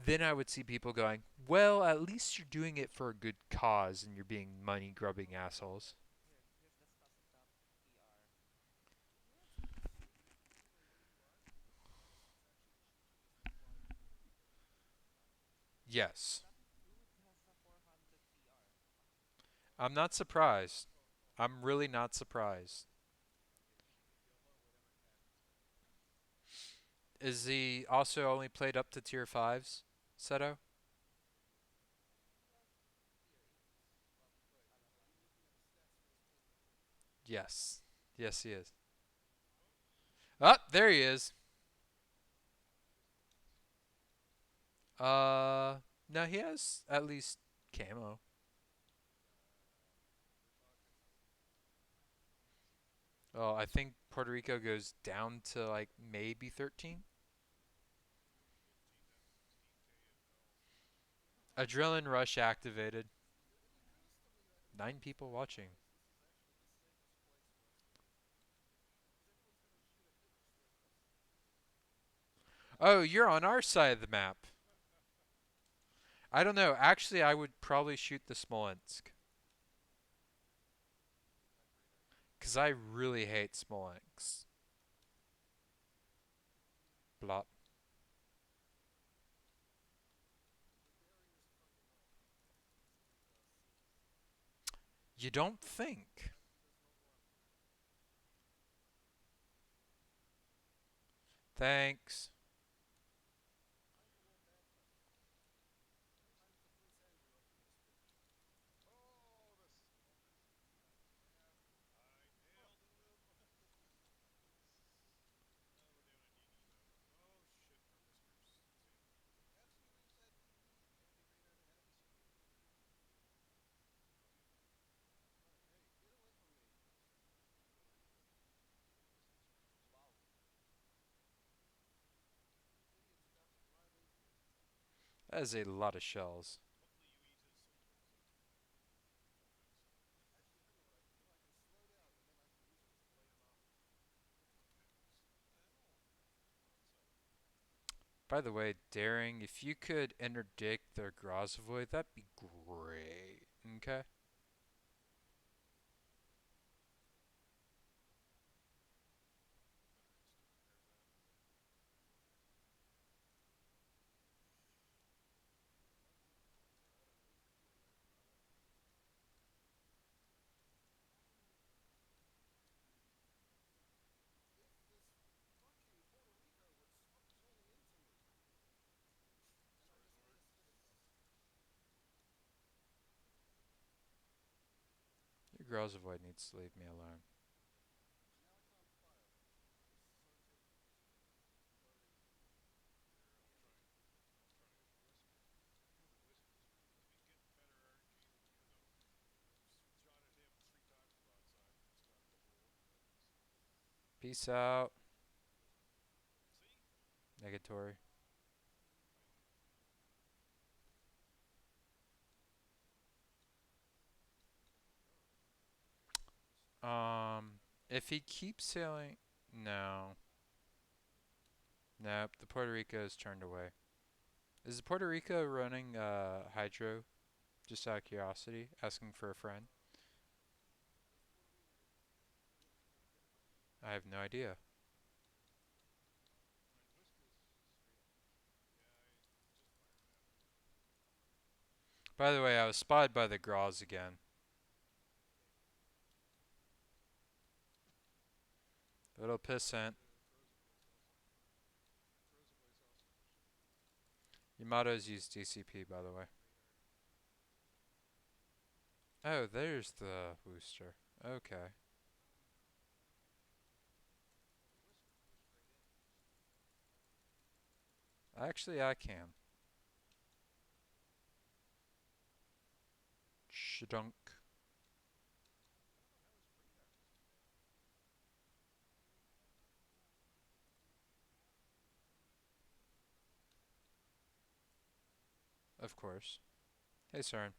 [SPEAKER 1] Then I would see people going, well, at least you're doing it for a good cause and you're being money grubbing assholes. Yes. I'm not surprised. I'm really not surprised. Is he also only played up to tier 5s, Seto? Yes. Yes, he is. Oh, there he is. Uh, no, he has at least camo. Oh, I think Puerto Rico goes down to like maybe 13. Adrenaline rush activated. 9 people watching. Oh, you're on our side of the map. I don't know. Actually, I would probably shoot the Smolensk because I really hate Smolensk. Blop. You don't think? Thanks. That is a lot of shells. By the way, Daring, if you could interdict their Grozavoy, that'd be great. Okay? Your Grozavoy needs to leave me alone. Peace out. Negatory. If he keeps sailing, no, nope. The Puerto Rico is turned away. Is the Puerto Rico running hydro? Just out of curiosity, asking for a friend. I have no idea. By the way, I was spotted by the Graz again. Little pissant. Yamato's used DCP, by the way. Oh, there's the booster. Okay. Actually, I can. Shadunk. Of course. Hey, Cern.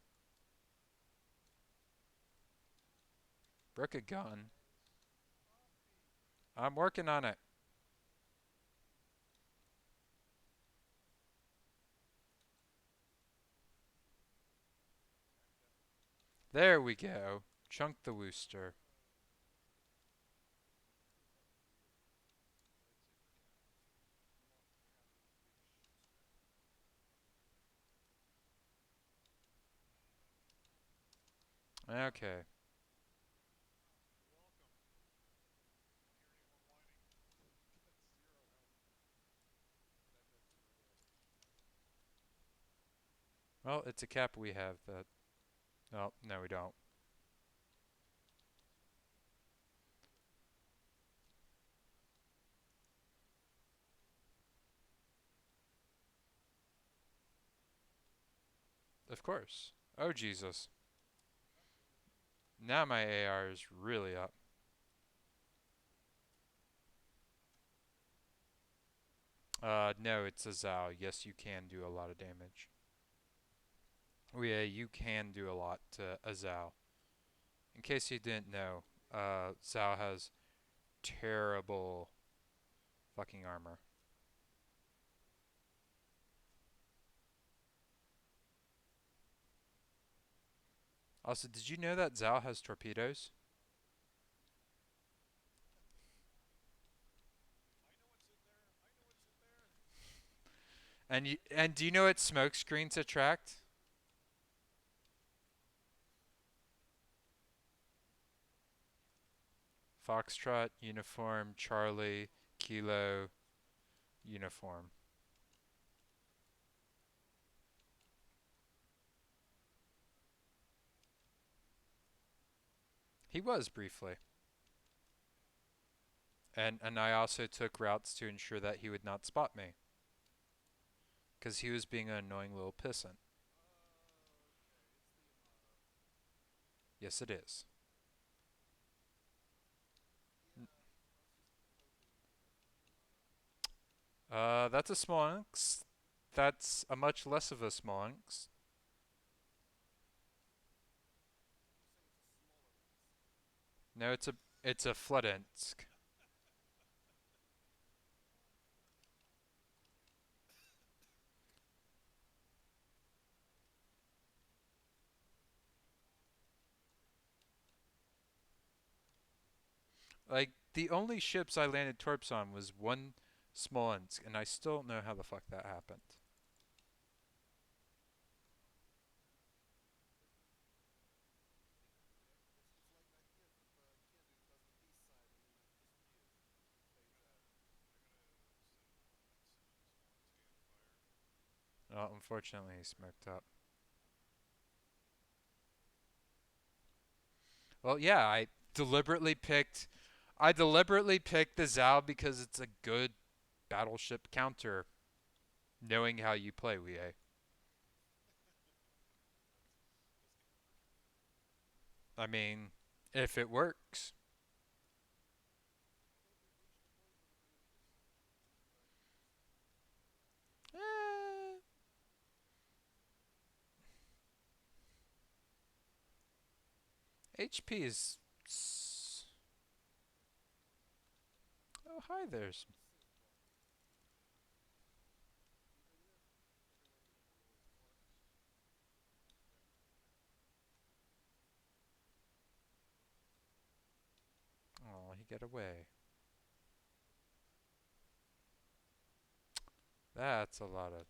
[SPEAKER 1] Broke a gun. I'm working on it. There we go. Chunk the Wooster. Okay. Well, it's a cap we have that. Oh, no, we don't. Of course. Oh, Jesus. Now my AR is really up. No, it's a Zao. Yes, you can do a lot of damage. Oh, yeah, you can do a lot to a Zao. In case you didn't know, Zao has terrible fucking armor. Also, did you know that Zao has torpedoes? And do you know what smoke screens attract? Foxtrot, uniform, Charlie, Kilo, uniform. He was briefly. And I also took routes to ensure that he would not spot me. Because he was being an annoying little pissant. Yes, it is. That's a Smonks. That's a much less of a Smonks. No, it's a Floodinsk. Like the only ships I landed torps on was one Smolensk, and I still don't know how the fuck that happened. Well, unfortunately, he smoked up. Well, yeah, deliberately picked. I deliberately picked the Zao because it's a good battleship counter, knowing how you play, WEA. I mean, if it works. Eh, HP is. Oh, hi, there's. Oh, he got away. That's a lot of.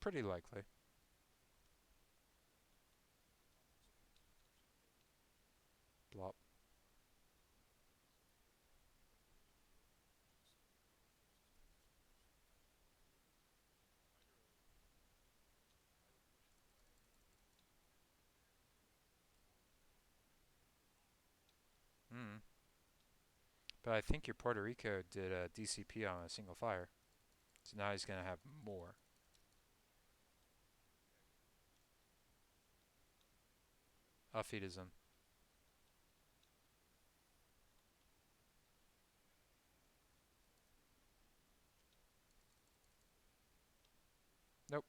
[SPEAKER 1] Pretty likely. Blop. Hmm. But I think your Puerto Rico did a DCP on a single fire. So now he's going to have more. I'll feed his him. Nope.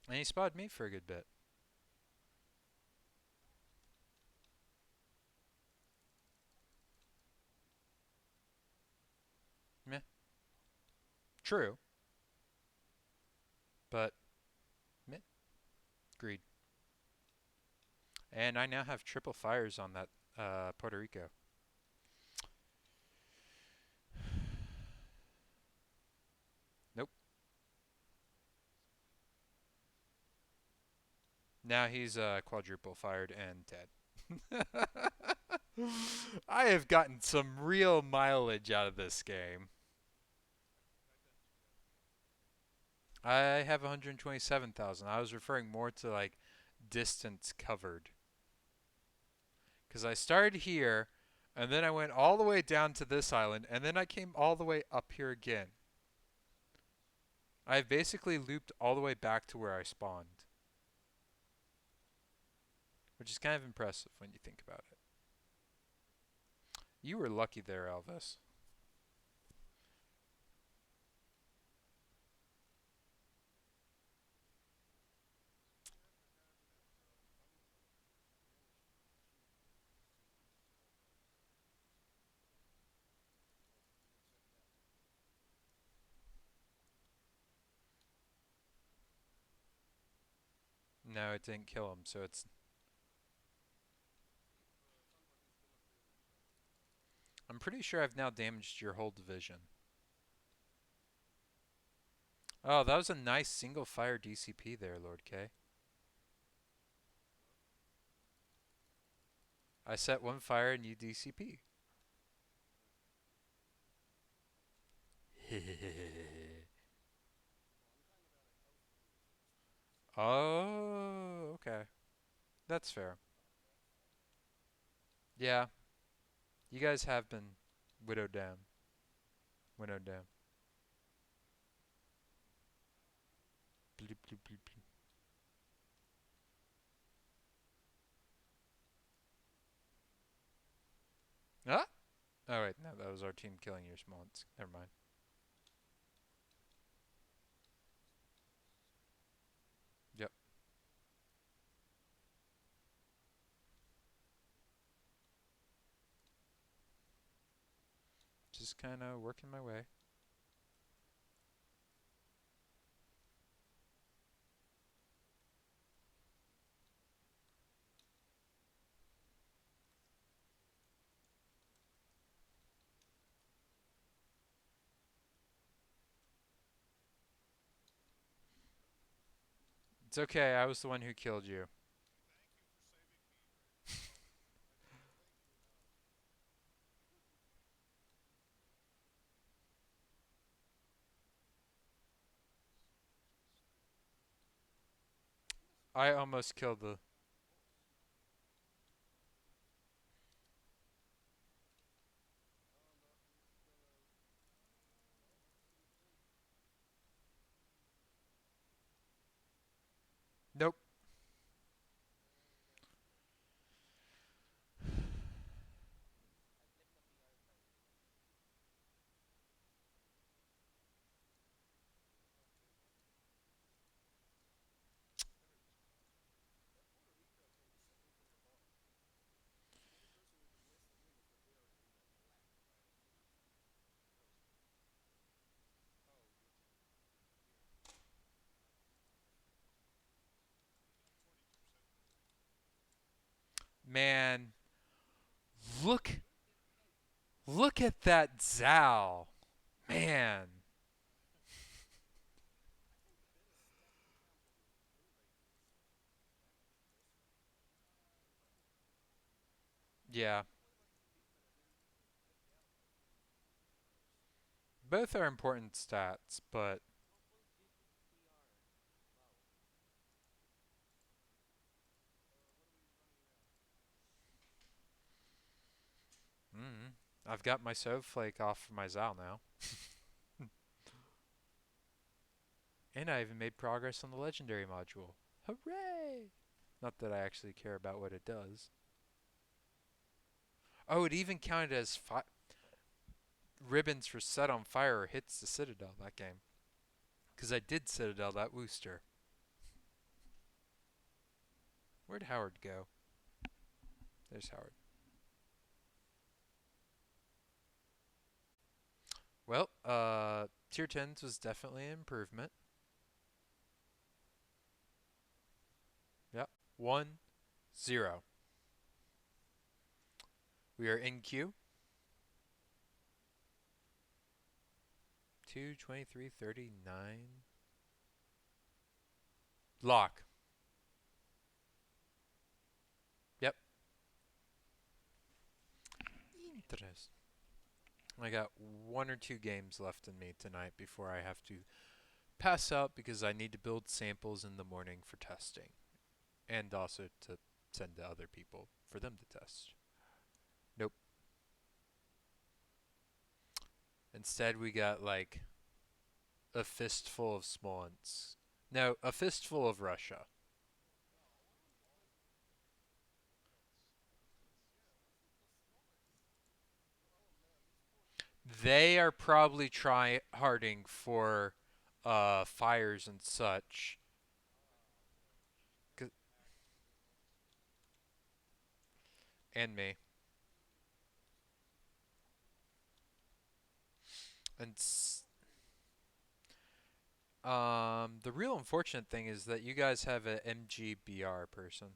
[SPEAKER 1] And he spotted me for a good bit. Meh. True. But, meh. Agreed. And I now have triple fires on that Puerto Rico. Nope. Now he's quadruple fired and dead. I have gotten some real mileage out of this game. I have 127,000. I was referring more to like distance covered. Because I started here, and then I went all the way down to this island, and then I came all the way up here again. I've basically looped all the way back to where I spawned. Which is kind of impressive when you think about it. You were lucky there, Elvis. No, it didn't kill him, so it's... I'm pretty sure I've now damaged your whole division. Oh, that was a nice single fire DCP there, Lord K. I set one fire and you DCP. Oh, okay. That's fair. Yeah, you guys have been widowed down. Winnowed down. Bleep, bleep, bleep, bleep. Ah? Oh, wait, no, that was our team killing your smallets. Never mind. Yep. Just kind of working my way. It's okay, I was the one who killed you. I almost killed the... Nope. Man, look, look at that Zao. Man. Yeah. Both are important stats, but I've got my Snowflake off of my Zal now. And I even made progress on the legendary module. Hooray! Not that I actually care about what it does. Oh, it even counted as ribbons for set on fire or hits the Citadel that game. Because I did Citadel that Wooster. Where'd Howard go? There's Howard. Well, tier 10s was definitely an improvement. Yep. 1-0. We are in queue. 2:23:39. Lock. Yep. Interest. I got 1 or 2 games left in me tonight before I have to pass out because I need to build samples in the morning for testing. And also to send to other people for them to test. Nope. Instead, we got like a fistful of Smolensk. No, a fistful of Russia. They are probably try harding for fires and such. And me. And the real unfortunate thing is that you guys have an MGBR person.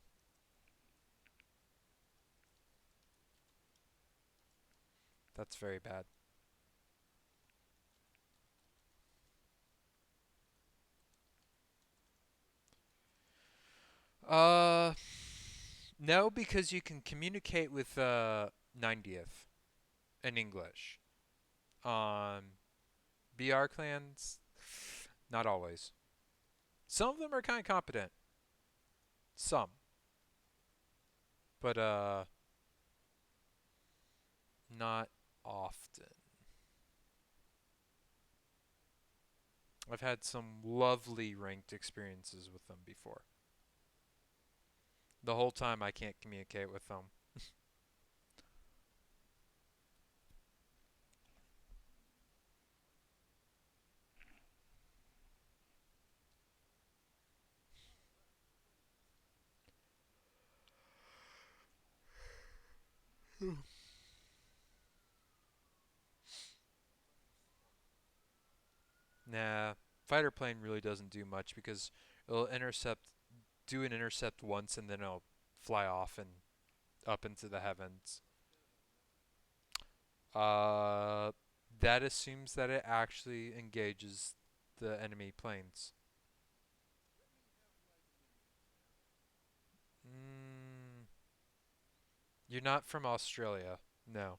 [SPEAKER 1] That's very bad. Uh, no, because you can communicate with 90th in English. BR clans, not always. Some of them are kind of competent. Some, but not often. I've had some lovely ranked experiences with them before. The whole time I can't communicate with them. Nah, fighter plane really doesn't do much because it'll do an intercept once, and then it'll fly off and up into the heavens. Uh, that assumes that it actually engages the enemy planes. Mm, you're not from Australia. No.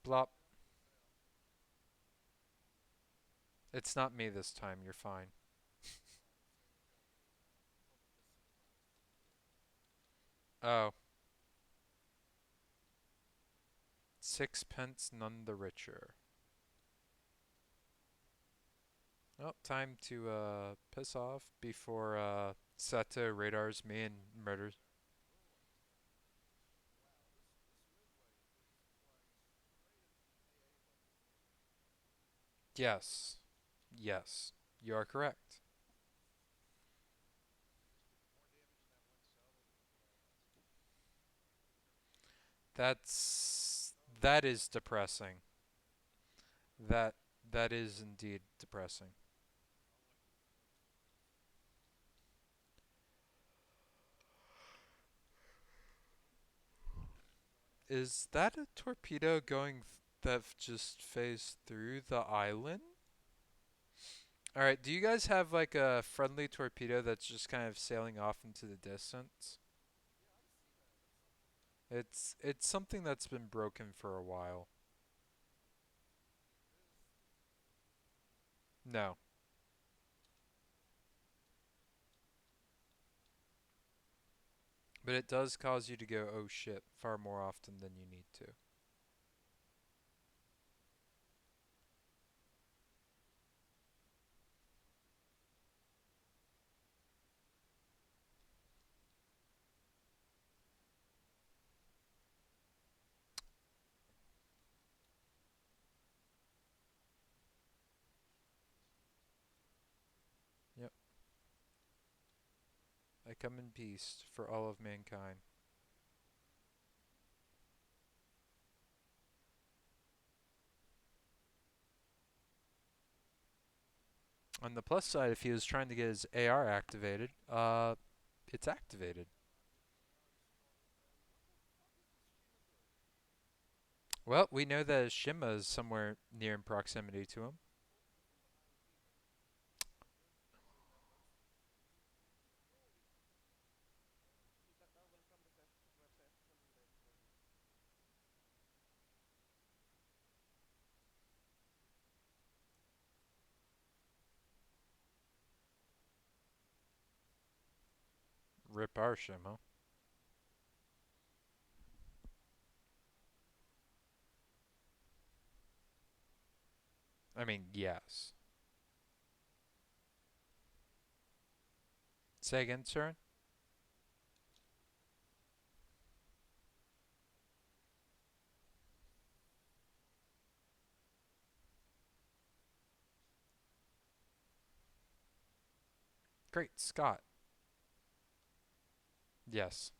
[SPEAKER 1] Blop. It's not me this time. You're fine. Oh, sixpence none the richer. Oh, time to piss off before Sato radars me and murders. Yes. Yes. You are correct. That is depressing. That that is indeed depressing. Is that a torpedo going that just phased through the island? Alright, do you guys have like a friendly torpedo that's just kind of sailing off into the distance? It's something that's been broken for a while. No, but it does cause you to go, oh shit, far more often than you need to. Yep. I come in peace for all of mankind. On the plus side, if he was trying to get his AR activated, it's activated. Well, we know that his Shima is somewhere near in proximity to him. Rip our Shima. I mean, yes. Say again, sir? Great Scott. Yes.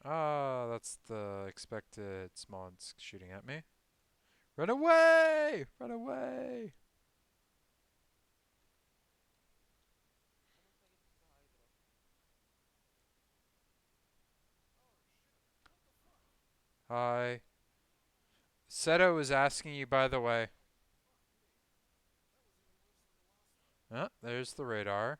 [SPEAKER 1] Ah, that's the expected Smolensk shooting at me. Run away! Run away! Hi. Seto was asking you, by the way. There's the radar.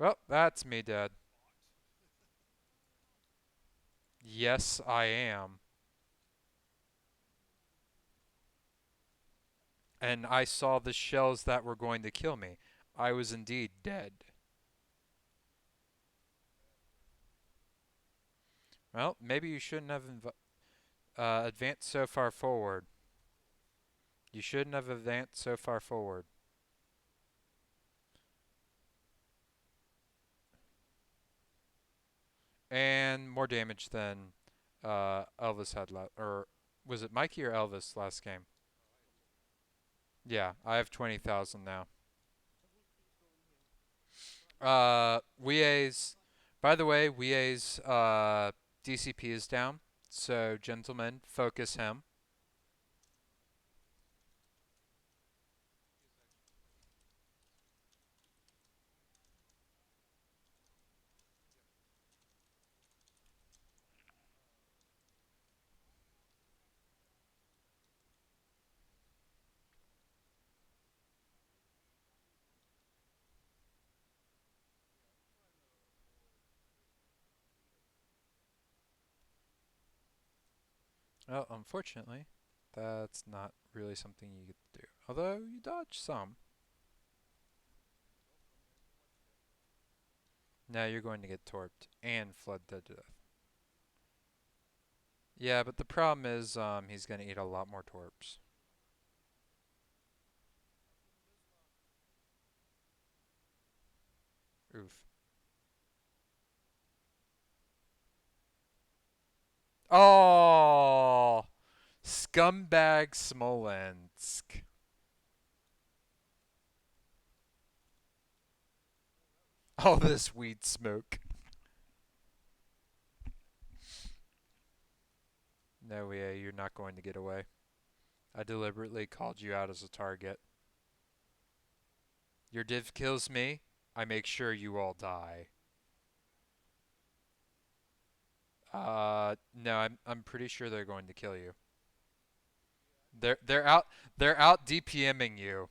[SPEAKER 1] Well, that's me dead. Yes, I am. And I saw the shells that were going to kill me. I was indeed dead. Well, maybe you shouldn't have advanced so far forward. You shouldn't have advanced so far forward. And more damage than Elvis had or was it Mikey or Elvis last game? Yeah, I have 20,000 now. Wea's, by the way, Wea's DCP is down. So, gentlemen, focus him. Well, unfortunately, that's not really something you get to do. Although you dodge some. Now you're going to get torped and flood to death. Yeah, but the problem is he's going to eat a lot more torps. Oof. Oh, scumbag Smolensk. All this weed smoke. No way, you're not going to get away. I deliberately called you out as a target. Your div kills me. I make sure you all die. No, I'm pretty sure they're going to kill you. They're out DPMing you.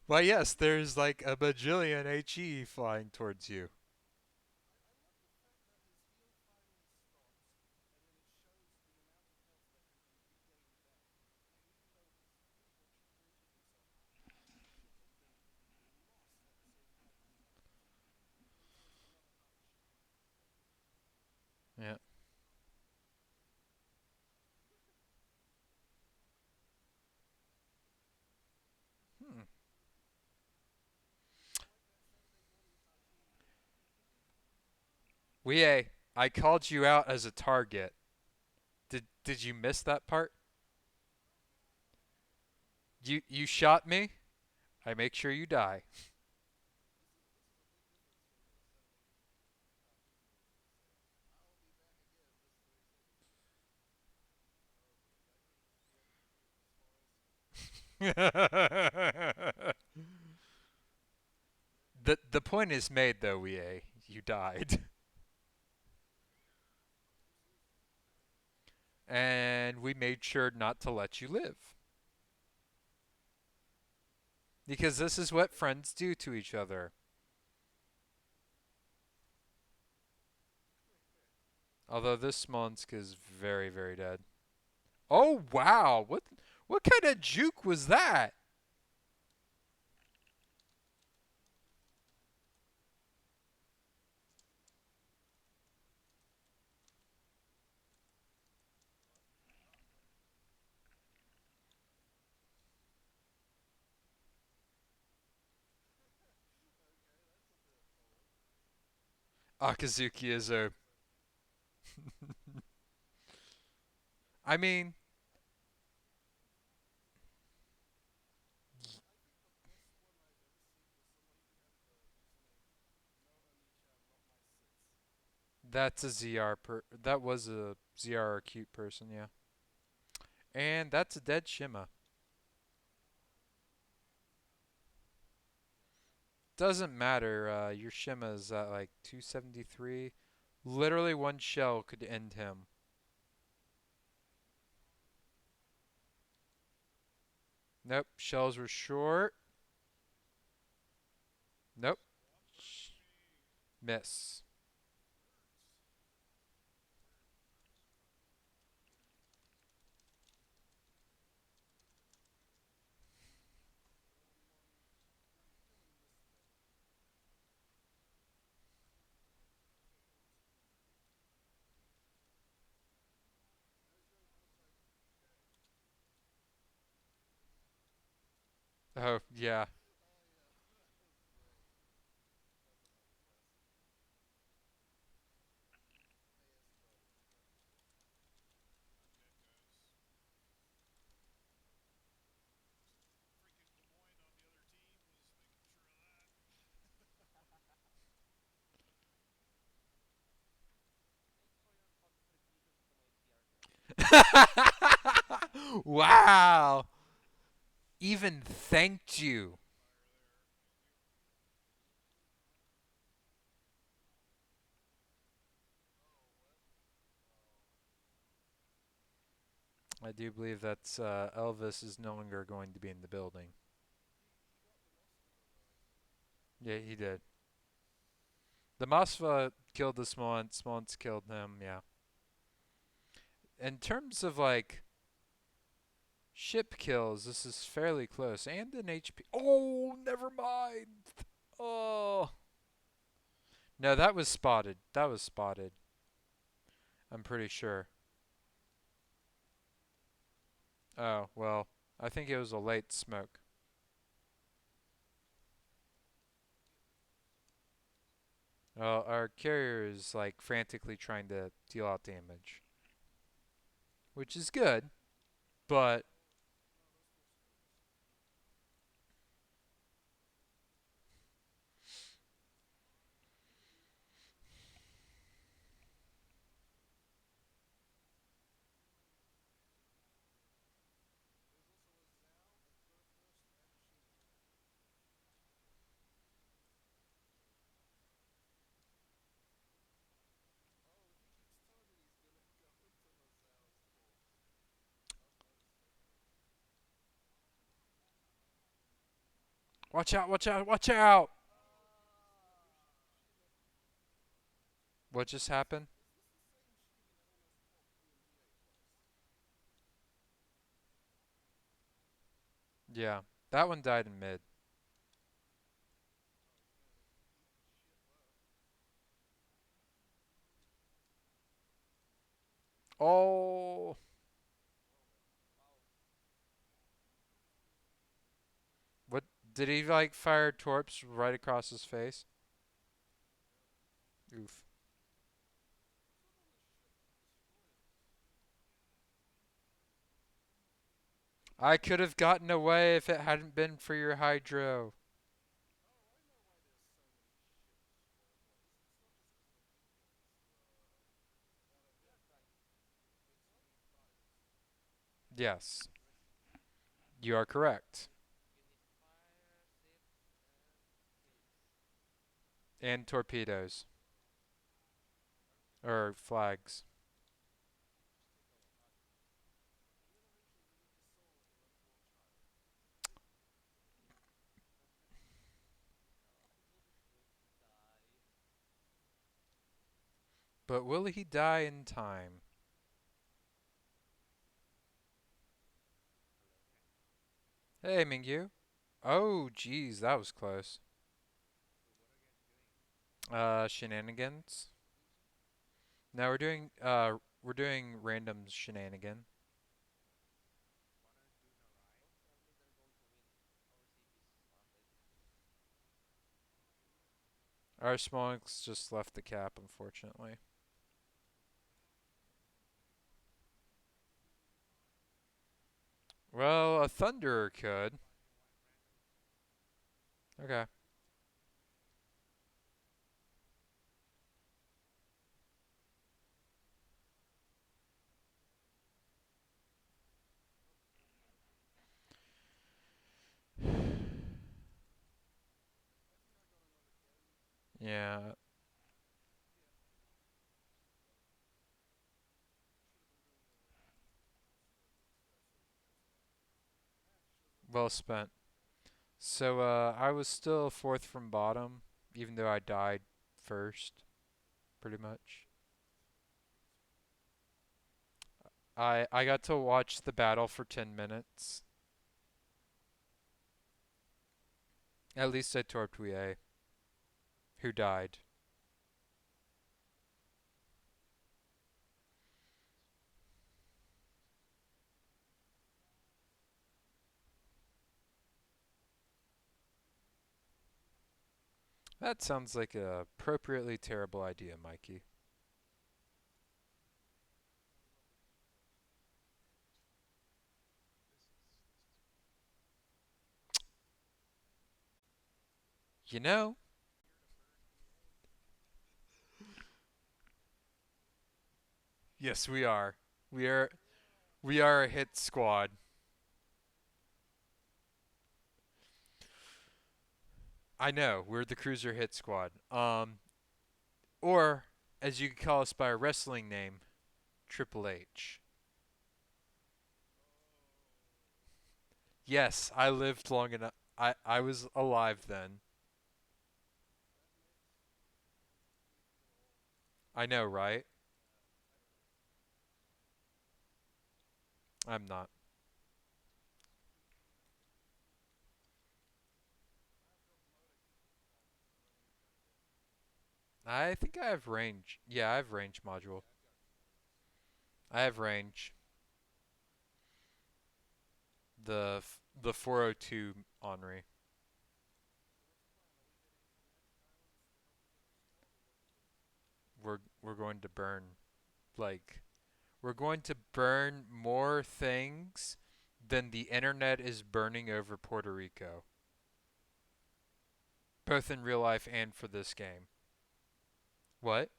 [SPEAKER 1] Why yes, there's like a bajillion HE flying towards you. Yeah. Hmm. I called you out as a target. Did you miss that part? You shot me. I make sure you die. The point is made though, EA. You died. And we made sure not to let you live. Because this is what friends do to each other. Although this Smolensk is very, very dead. Oh wow! What kind of juke was that? Akazuki is a. I mean, that's a ZR per. That was a ZR acute person, yeah. And that's a dead Shima. Doesn't matter. Your Shima is at like 273. Literally one shell could end him. Nope. Shells were short. Nope. Miss. Oh yeah. Wow. Even thanked you. I do believe that Elvis is no longer going to be in the building. Yeah, he did. The Moskva killed the Smolensk. Smolensk killed him. Yeah. In terms of like ship kills, this is fairly close. And an HP. Oh, never mind. Oh. No, that was spotted. That was spotted. I'm pretty sure. Oh, well, I think it was a late smoke. Well, our carrier is like frantically trying to deal out damage, which is good, but Watch out, watch out, watch out! What just happened? Yeah. That one died in mid. Oh! What? Did he, like, fire torps right across his face? Oof. I could have gotten away if it hadn't been for your hydro. Yes. You are correct. And torpedoes. Or flags. But will he die in time? Hey, Mingyu. Oh, geez, that was close. Shenanigans. No, we're doing random shenanigan. Our Smonks just left the cap, unfortunately. Well, a Thunderer could. Okay. Yeah, well spent. So, I was still fourth from bottom, even though I died first, pretty much. I got to watch the battle for 10 minutes. At least I torped Rie, who died. That sounds like a appropriately terrible idea, Mikey. You know? Yes, we are. We are we are a hit squad. I know, we're the cruiser hit squad. Or as you could call us by our wrestling name, Triple H. Yes, I lived long enough. I was alive then. I know, right? I'm not. I think I have range. Yeah, I have range module. I have range. The 402 Henri. We're going to burn like we're going to burn more things than the internet is burning over Puerto Rico, both in real life and for this game. What?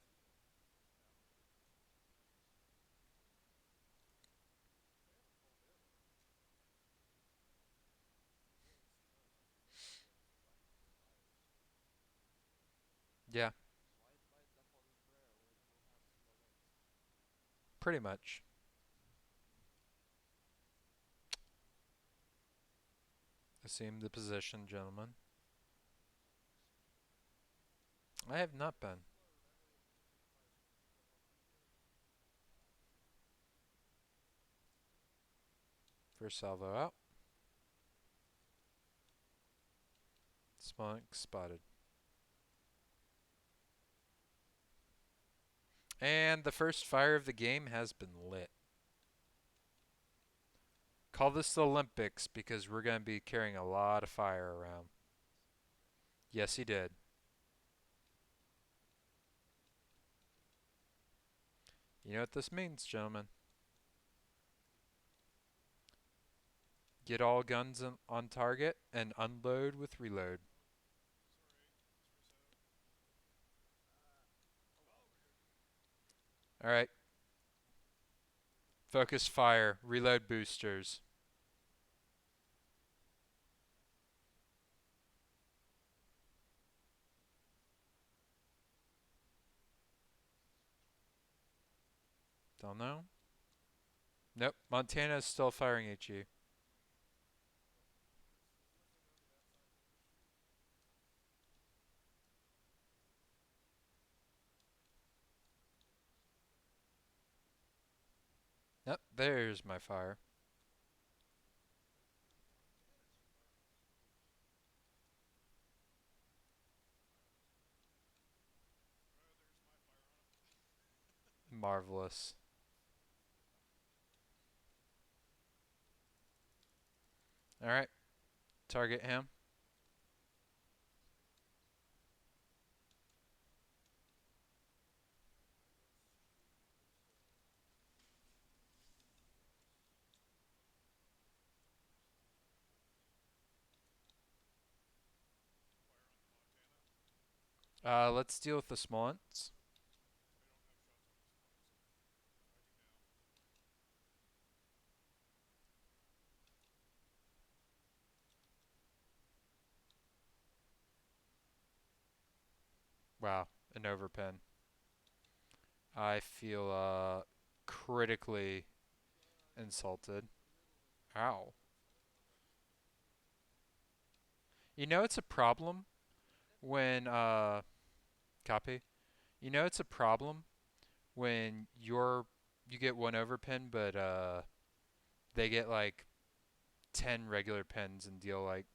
[SPEAKER 1] Yeah, pretty much. Assume the position, gentlemen. I have not been. First salvo out. Spunk spotted. And the first fire of the game has been lit. Call this the Olympics because we're going to be carrying a lot of fire around. Yes, he did. You know what this means, gentlemen. Get all guns on target and unload with reload. All right. Focus fire. Reload boosters. Don't know. Nope. Montana is still firing at you. Yep. There's my fire. Marvelous. All right. Target him. Let's deal with the small ones. Wow. An overpin. I feel critically insulted. Ow. You know it's a problem when copy. You know it's a problem when you get one overpin but they get like 10 regular pins and deal like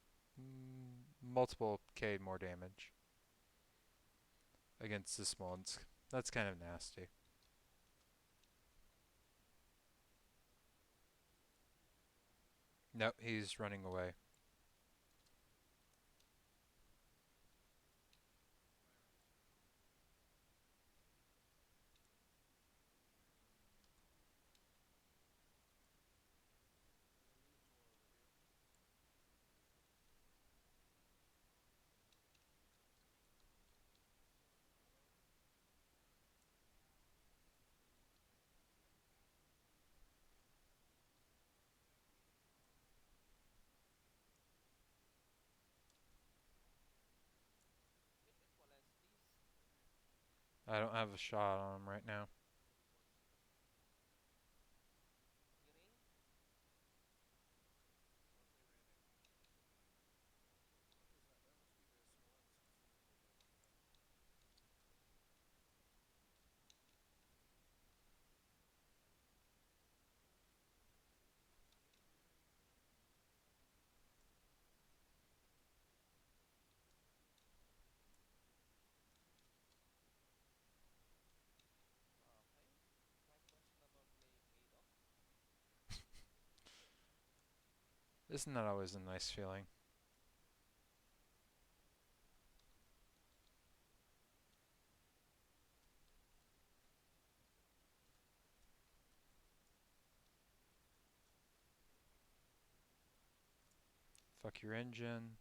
[SPEAKER 1] multiple K more damage against the small ones. That's kind of nasty. Nope, he's running away. I don't have a shot on him right now. Isn't that always a nice feeling? Fuck your engine.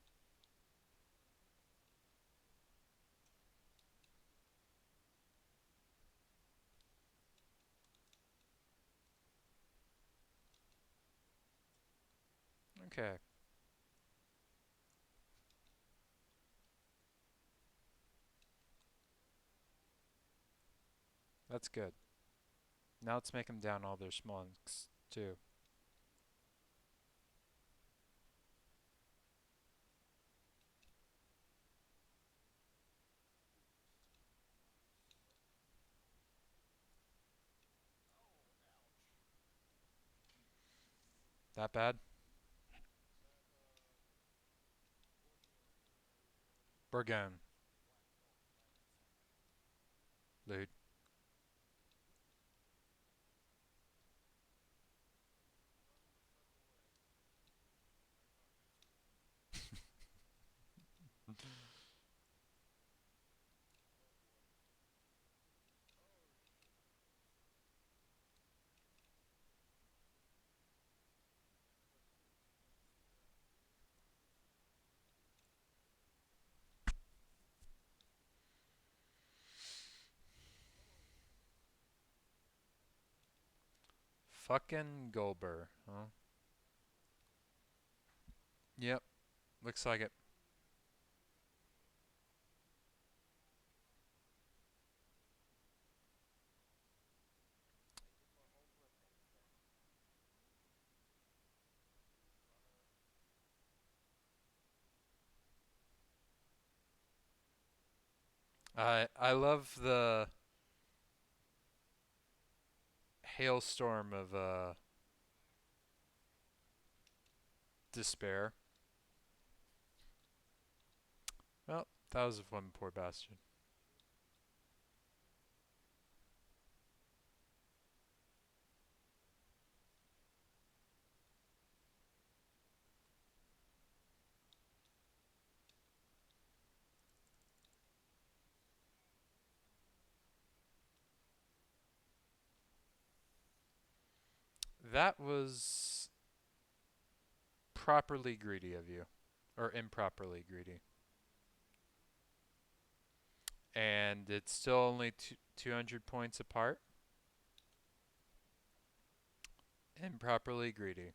[SPEAKER 1] Okay, that's good. Now let's make them down all their small ones too. That bad? Bourgogne. Dude. Fucking Goldberg, huh? Yep, looks like it. I love the hailstorm of despair. Well, that was one poor bastard. That was properly greedy of you, or improperly greedy. And it's still only 200 points apart. Improperly greedy.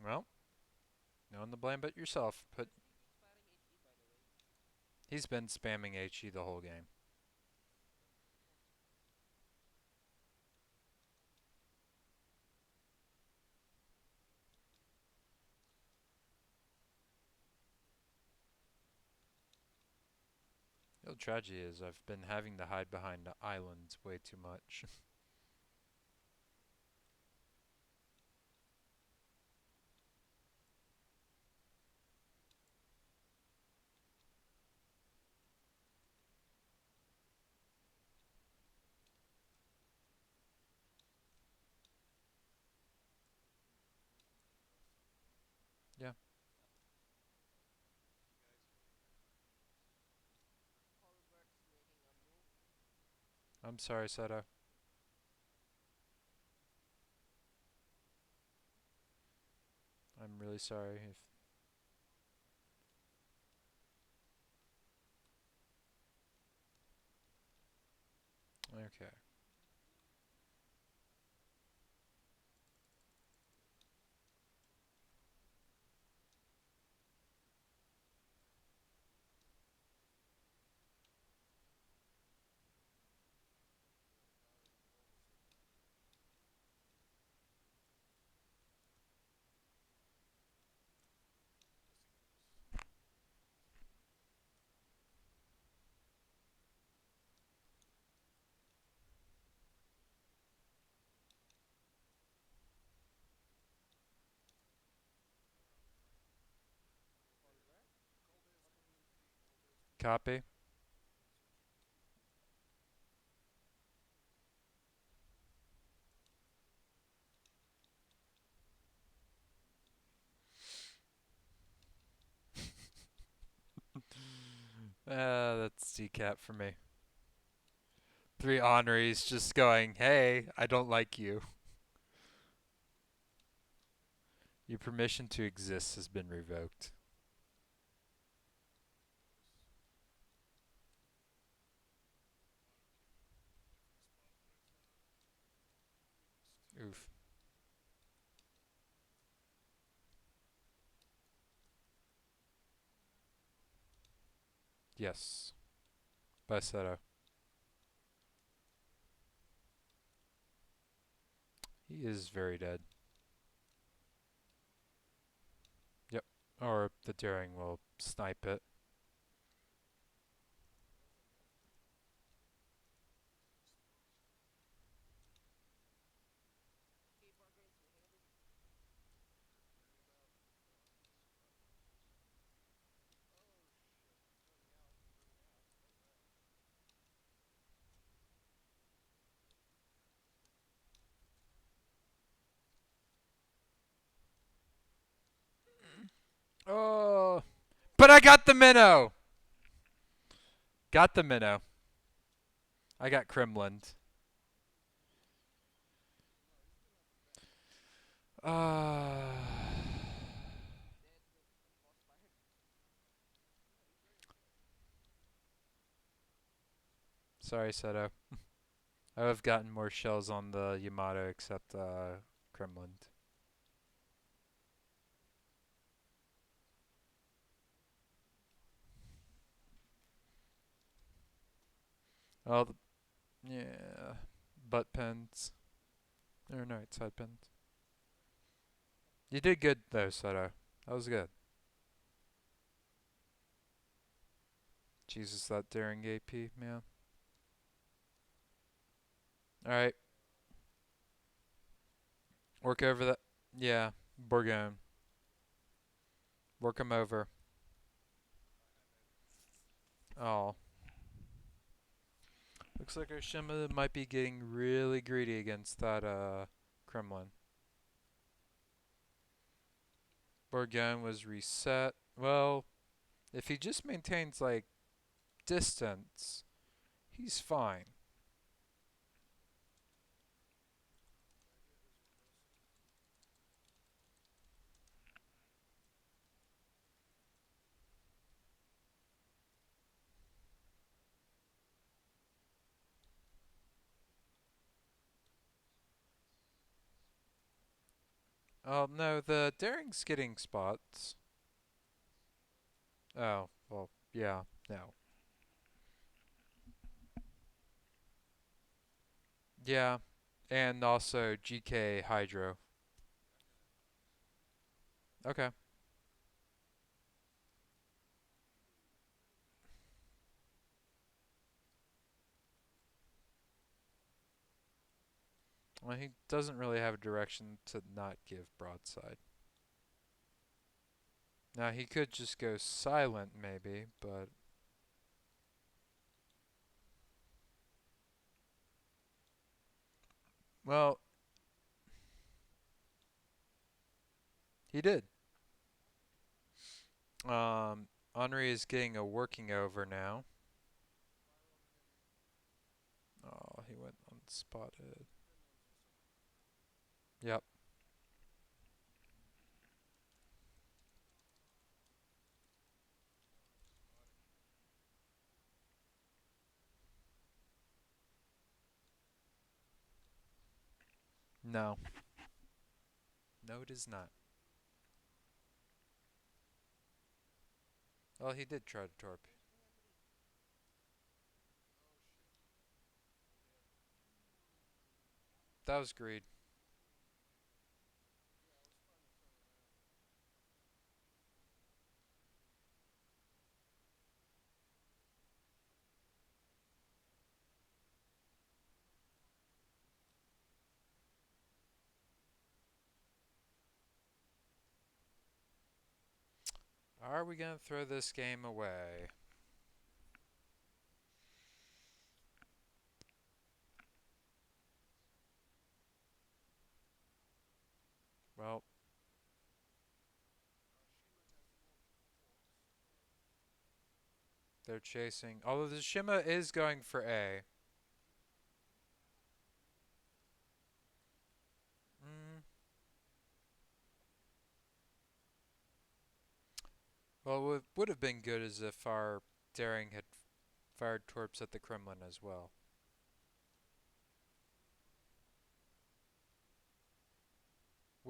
[SPEAKER 1] Well, no one to blame but yourself. But he's been spamming HE the whole game. The tragedy is I've been having to hide behind the islands way too much. Yeah, I'm sorry, Seto. I'm really sorry. If okay, copy. That's decap for me. Three honorees just going, hey, I don't like you. Your permission to exist has been revoked. Oof. Yes. By Seto. He is very dead. Yep. Or the daring will snipe it. Oh. But I got the minnow! Got the minnow. I got Kremlin. Uh. Sorry, Seto. I would have gotten more shells on the Yamato except Kremlin. Oh, yeah. Butt pens. Or no, side pens. You did good though, Seto. That was good. Jesus, that daring AP, man. Alright, work over that. Yeah, Bourgogne. Work him over. Oh. Looks like Oshima might be getting really greedy against that Kremlin. Bourgogne was reset. Well, if he just maintains like distance, he's fine. Oh no, the daring's getting spots. Oh, well, yeah, no. Yeah, and also GK Hydro. Okay. Well, he doesn't really have a direction to not give broadside. Now, he could just go silent, maybe, but. Well, he did. Henri is getting a working over now. Oh, he went unspotted. Yep. No. No, it is not. Well, he did try to torp. That was greed. Are we going to throw this game away? Well, they're chasing. Although the Shima is going for A. Mm, well, what would have been good is if our daring had fired torps at the Kremlin as well.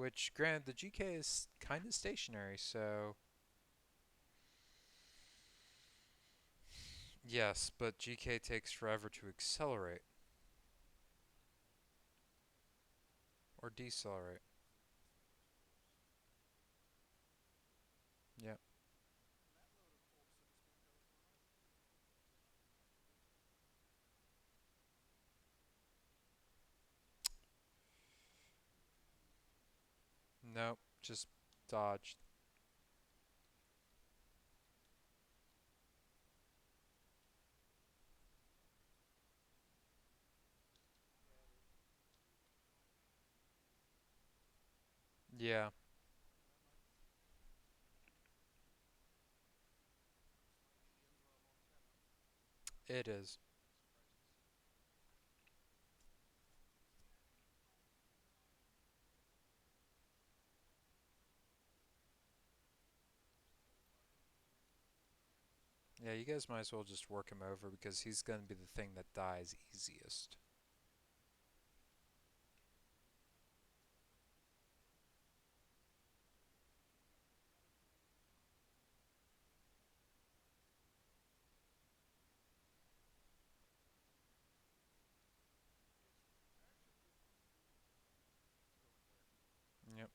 [SPEAKER 1] Which, granted, the GK is kind of stationary, so yes, but GK takes forever to accelerate or decelerate. Yep. Nope, just dodged. Yeah, it is. Yeah, you guys might as well just work him over because he's going to be the thing that dies easiest. Yep.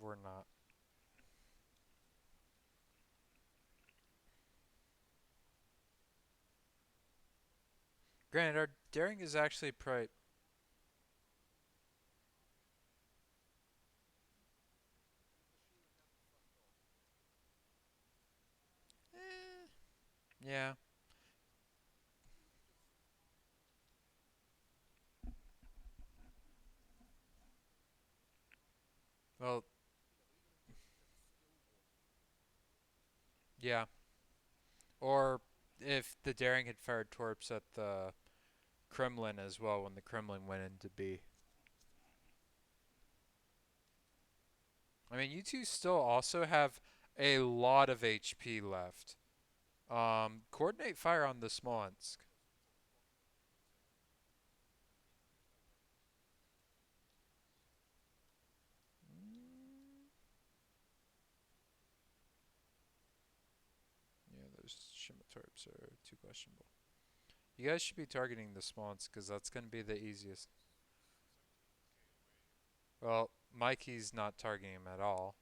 [SPEAKER 1] We're not. Granted, our daring is actually probably. Eh, yeah. Well, yeah. Or if the daring had fired torps at the Kremlin as well when the Kremlin went into B. I mean, you two still also have a lot of HP left. Coordinate fire on the Smolensk. Mm, yeah, those Shimitorps are too questionable. You guys should be targeting the Smolensk because that's going to be the easiest. Well, Mikey's not targeting him at all.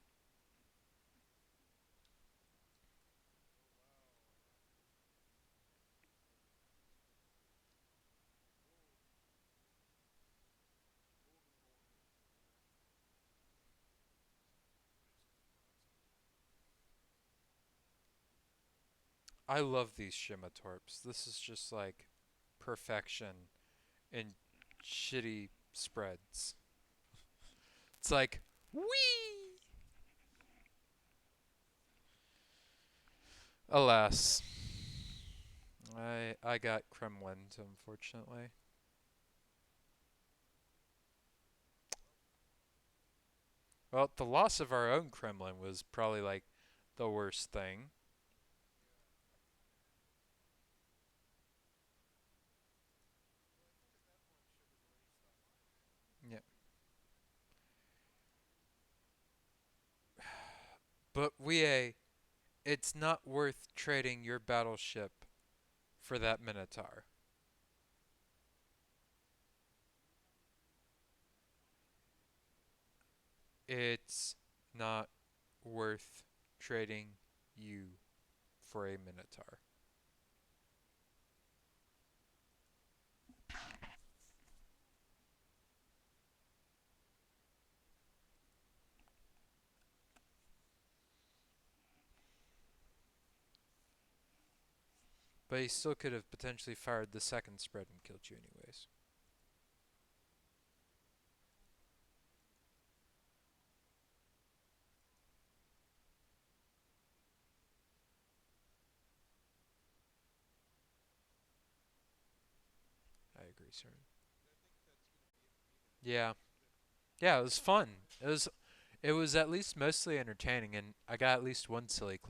[SPEAKER 1] I love these Shimitorps. This is just like perfection in shitty spreads. It's like, wee! Alas, I got Kremlins, unfortunately. Well, the loss of our own Kremlin was probably like the worst thing. Yeah. But it's not worth trading your battleship for that Minotaur. It's not worth trading you for a Minotaur. But he still could have potentially fired the second spread and killed you anyways. I agree, sir. Yeah. Yeah, it was fun. It was at least mostly entertaining and I got at least one silly